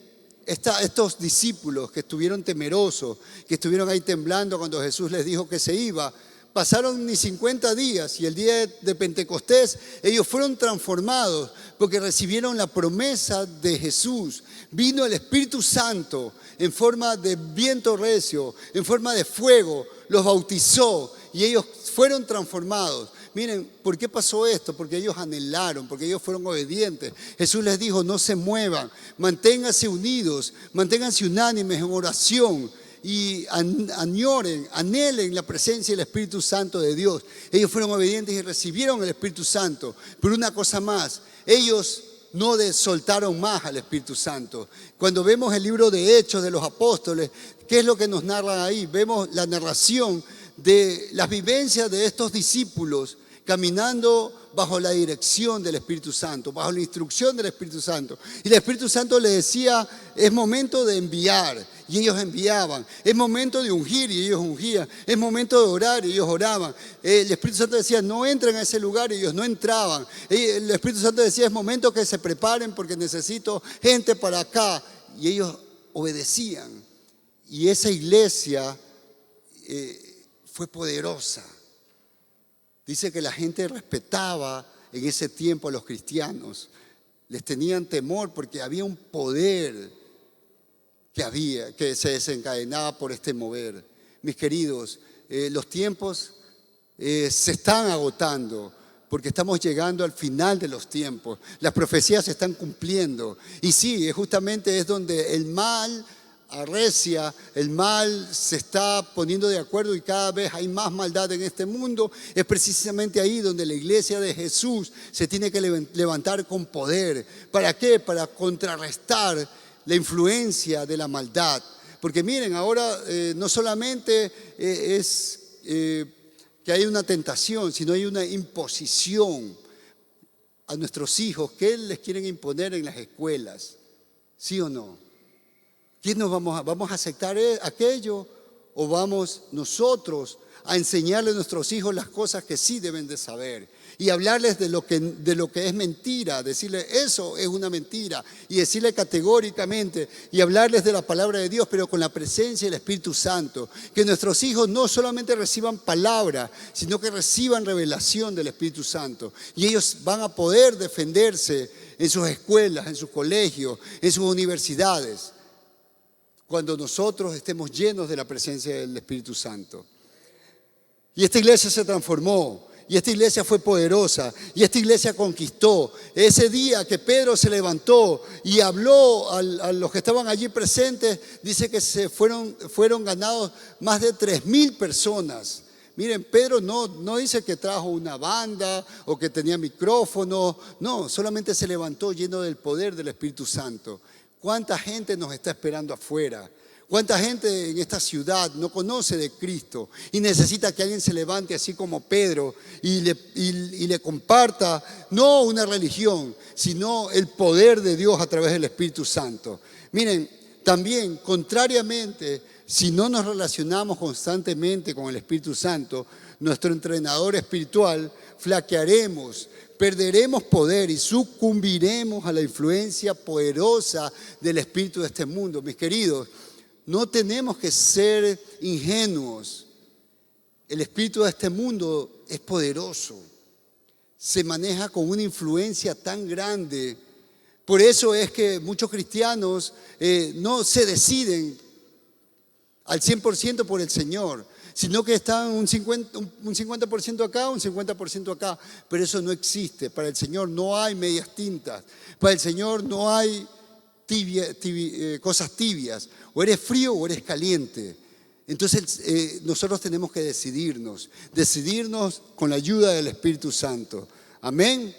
estos discípulos que estuvieron temerosos, que estuvieron ahí temblando cuando Jesús les dijo que se iba, pasaron ni 50 días y el día de Pentecostés ellos fueron transformados porque recibieron la promesa de Jesús. Vino el Espíritu Santo en forma de viento recio, en forma de fuego, los bautizó y ellos fueron transformados. Miren, ¿por qué pasó esto? Porque ellos anhelaron, porque ellos fueron obedientes. Jesús les dijo, no se muevan, manténganse unidos, manténganse unánimes en oración y anhelen la presencia del Espíritu Santo de Dios. Ellos fueron obedientes y recibieron el Espíritu Santo. Pero una cosa más, ellos no soltaron más al Espíritu Santo. Cuando vemos el libro de Hechos de los Apóstoles, ¿qué es lo que nos narran ahí? Vemos la narración de las vivencias de estos discípulos caminando bajo la dirección del Espíritu Santo, bajo la instrucción del Espíritu Santo. Y el Espíritu Santo les decía, es momento de enviar, y ellos enviaban. Es momento de ungir, y ellos ungían. Es momento de orar, y ellos oraban. El Espíritu Santo decía, no entren a ese lugar, y ellos no entraban. El Espíritu Santo decía, es momento que se preparen porque necesito gente para acá. Y ellos obedecían. Y esa iglesia fue poderosa. Dice que la gente respetaba en ese tiempo a los cristianos. Les tenían temor porque había un poder que se desencadenaba por este mover. Mis queridos, los tiempos se están agotando porque estamos llegando al final de los tiempos. Las profecías se están cumpliendo. Y sí, justamente es donde el mal arrecia, el mal se está poniendo de acuerdo y cada vez hay más maldad en este mundo. Es precisamente ahí donde la iglesia de Jesús se tiene que levantar con poder. ¿Para qué? Para contrarrestar la influencia de la maldad. Porque miren, ahora no solamente es que hay una tentación, sino hay una imposición a nuestros hijos que les quieren imponer en las escuelas. ¿Sí o no? ¿Quién nos vamos a aceptar aquello o vamos nosotros a enseñarle a nuestros hijos las cosas que sí deben de saber y hablarles de lo que es mentira, decirles eso es una mentira y decirle categóricamente y hablarles de la palabra de Dios, pero con la presencia del Espíritu Santo, que nuestros hijos no solamente reciban palabra, sino que reciban revelación del Espíritu Santo y ellos van a poder defenderse en sus escuelas, en sus colegios, en sus universidades, cuando nosotros estemos llenos de la presencia del Espíritu Santo. Y esta iglesia se transformó, y esta iglesia fue poderosa, y esta iglesia conquistó. Ese día que Pedro se levantó y habló a los que estaban allí presentes, dice que fueron ganados más de 3,000 personas. Miren, Pedro no dice que trajo una banda o que tenía micrófono, no, solamente se levantó lleno del poder del Espíritu Santo. ¿Cuánta gente nos está esperando afuera? ¿Cuánta gente en esta ciudad no conoce de Cristo y necesita que alguien se levante así como Pedro y le comparta no una religión, sino el poder de Dios a través del Espíritu Santo? Miren, también, contrariamente, si no nos relacionamos constantemente con el Espíritu Santo, nuestro entrenador espiritual, flaquearemos, perderemos poder y sucumbiremos a la influencia poderosa del espíritu de este mundo. Mis queridos, no tenemos que ser ingenuos. El espíritu de este mundo es poderoso. Se maneja con una influencia tan grande. Por eso es que muchos cristianos no se deciden al 100% por el Señor, sino que están un 50% acá, un 50% acá. Pero eso no existe. Para el Señor no hay medias tintas. Para el Señor no hay cosas tibias. O eres frío o eres caliente. Entonces nosotros tenemos que decidirnos con la ayuda del Espíritu Santo. Amén.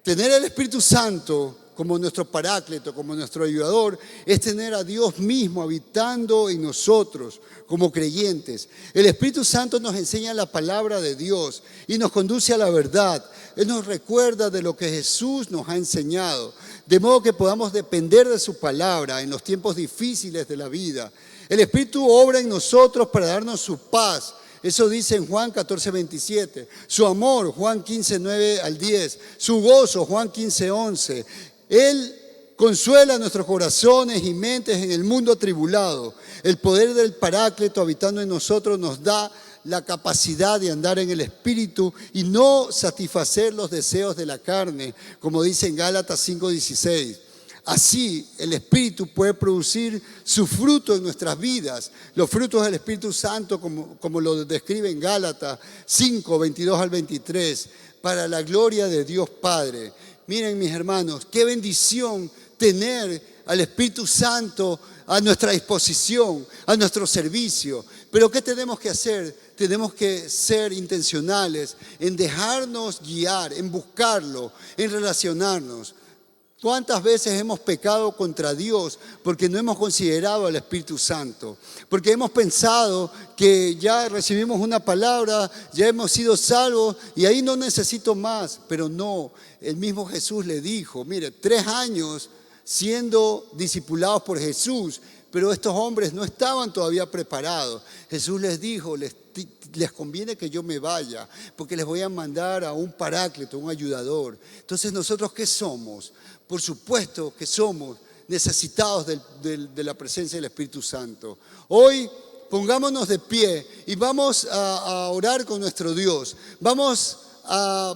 Tener el Espíritu Santo como nuestro paráclito, como nuestro ayudador, es tener a Dios mismo habitando en nosotros como creyentes. El Espíritu Santo nos enseña la palabra de Dios y nos conduce a la verdad. Él nos recuerda de lo que Jesús nos ha enseñado, de modo que podamos depender de su palabra en los tiempos difíciles de la vida. El Espíritu obra en nosotros para darnos su paz. Eso dice en Juan 14:27. Su amor, Juan 15:9-10. Su gozo, Juan 15:11. Él consuela nuestros corazones y mentes en el mundo atribulado. El poder del Paráclito habitando en nosotros nos da la capacidad de andar en el Espíritu y no satisfacer los deseos de la carne, como dice en Gálatas 5:16. Así el Espíritu puede producir su fruto en nuestras vidas, los frutos del Espíritu Santo, como lo describe en Gálatas 5:22 al 23, para la gloria de Dios Padre. Miren, mis hermanos, qué bendición tener al Espíritu Santo a nuestra disposición, a nuestro servicio. Pero ¿qué tenemos que hacer? Tenemos que ser intencionales en dejarnos guiar, en buscarlo, en relacionarnos. ¿Cuántas veces hemos pecado contra Dios porque no hemos considerado al Espíritu Santo? Porque hemos pensado que ya recibimos una palabra, ya hemos sido salvos y ahí no necesito más. Pero no, el mismo Jesús le dijo, mire, 3 años siendo discipulados por Jesús, pero estos hombres no estaban todavía preparados. Jesús les dijo, les conviene que yo me vaya, porque les voy a mandar a un paráclito, un ayudador. Entonces, ¿nosotros qué somos? Por supuesto que somos necesitados de la presencia del Espíritu Santo. Hoy pongámonos de pie y vamos a orar con nuestro Dios. Vamos a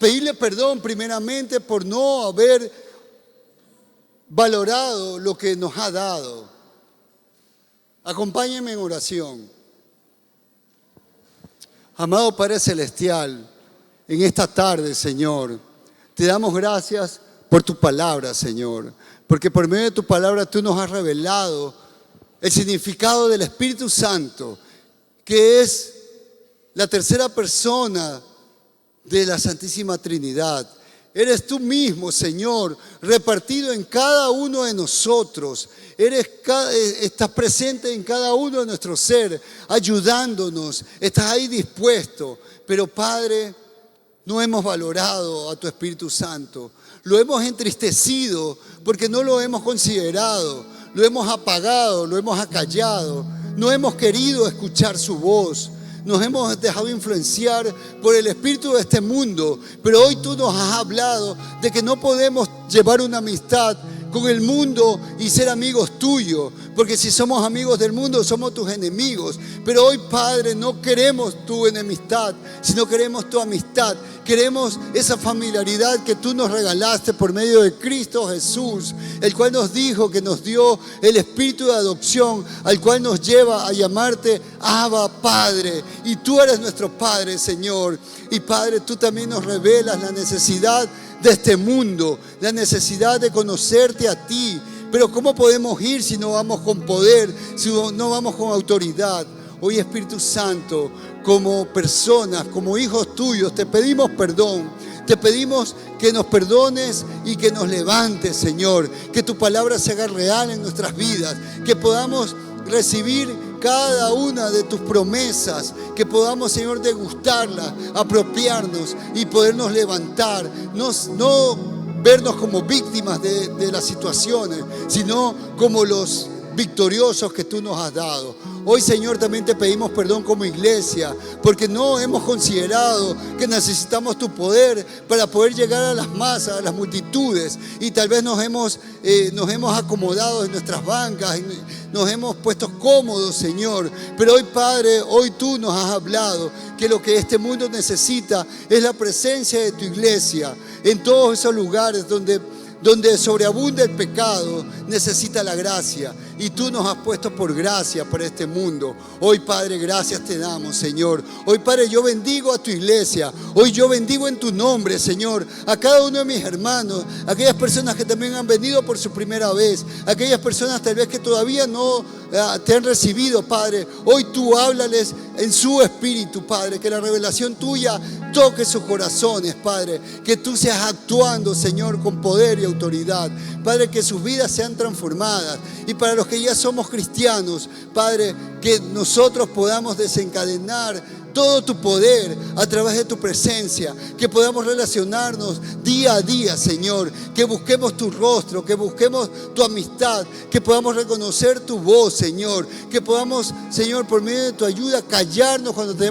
pedirle perdón primeramente por no haber valorado lo que nos ha dado. Acompáñenme en oración. Amado Padre Celestial, en esta tarde, Señor, te damos gracias por tu palabra, Señor, porque por medio de tu palabra tú nos has revelado el significado del Espíritu Santo, que es la tercera persona de la Santísima Trinidad. Eres tú mismo, Señor, repartido en cada uno de nosotros. Estás presente en cada uno de nuestro ser, ayudándonos. Estás ahí dispuesto. Pero, Padre, no hemos valorado a tu Espíritu Santo. Lo hemos entristecido porque no lo hemos considerado. Lo hemos apagado, lo hemos acallado. No hemos querido escuchar su voz. Nos hemos dejado influenciar por el espíritu de este mundo, pero hoy tú nos has hablado de que no podemos llevar una amistad con el mundo y ser amigos tuyos, porque si somos amigos del mundo somos tus enemigos. Pero hoy, Padre, no queremos tu enemistad, sino queremos tu amistad. Queremos esa familiaridad que tú nos regalaste por medio de Cristo Jesús, el cual nos dijo que nos dio el espíritu de adopción, al cual nos lleva a llamarte Abba Padre. Y tú eres nuestro Padre, Señor. Y Padre, tú también nos revelas la necesidad de este mundo, la necesidad de conocerte a ti. Pero ¿cómo podemos ir si no vamos con poder, si no vamos con autoridad? Hoy, Espíritu Santo, como personas, como hijos tuyos, te pedimos perdón. Te pedimos que nos perdones y que nos levantes, Señor. Que tu palabra se haga real en nuestras vidas. Que podamos recibir cada una de tus promesas. Que podamos, Señor, degustarlas, apropiarnos y podernos levantar. No vernos como víctimas de las situaciones, sino como los victoriosos que tú nos has dado. Hoy, Señor, también te pedimos perdón como iglesia, porque no hemos considerado que necesitamos tu poder para poder llegar a las masas, a las multitudes, y tal vez nos hemos acomodado en nuestras bancas, nos hemos puesto cómodos, Señor. Pero hoy, Padre, hoy tú nos has hablado que lo que este mundo necesita es la presencia de tu iglesia en todos esos lugares donde sobreabunda el pecado, necesita la gracia. Y tú nos has puesto por gracia para este mundo. Hoy, Padre, gracias te damos, Señor. Hoy, Padre, yo bendigo a tu iglesia. Hoy yo bendigo en tu nombre, Señor, a cada uno de mis hermanos, aquellas personas que también han venido por su primera vez, aquellas personas tal vez que todavía no te han recibido, Padre. Hoy tú háblales en su espíritu, Padre, que la revelación tuya toque sus corazones, Padre, que tú seas actuando, Señor, con poder y autoridad, Padre, que sus vidas sean transformadas. Y para los que ya somos cristianos, Padre, que nosotros podamos desencadenar todo tu poder a través de tu presencia, que podamos relacionarnos día a día, Señor, que busquemos tu rostro, que busquemos tu amistad, que podamos reconocer tu voz, Señor, que podamos, Señor, por medio de tu ayuda, callarnos cuando tenemos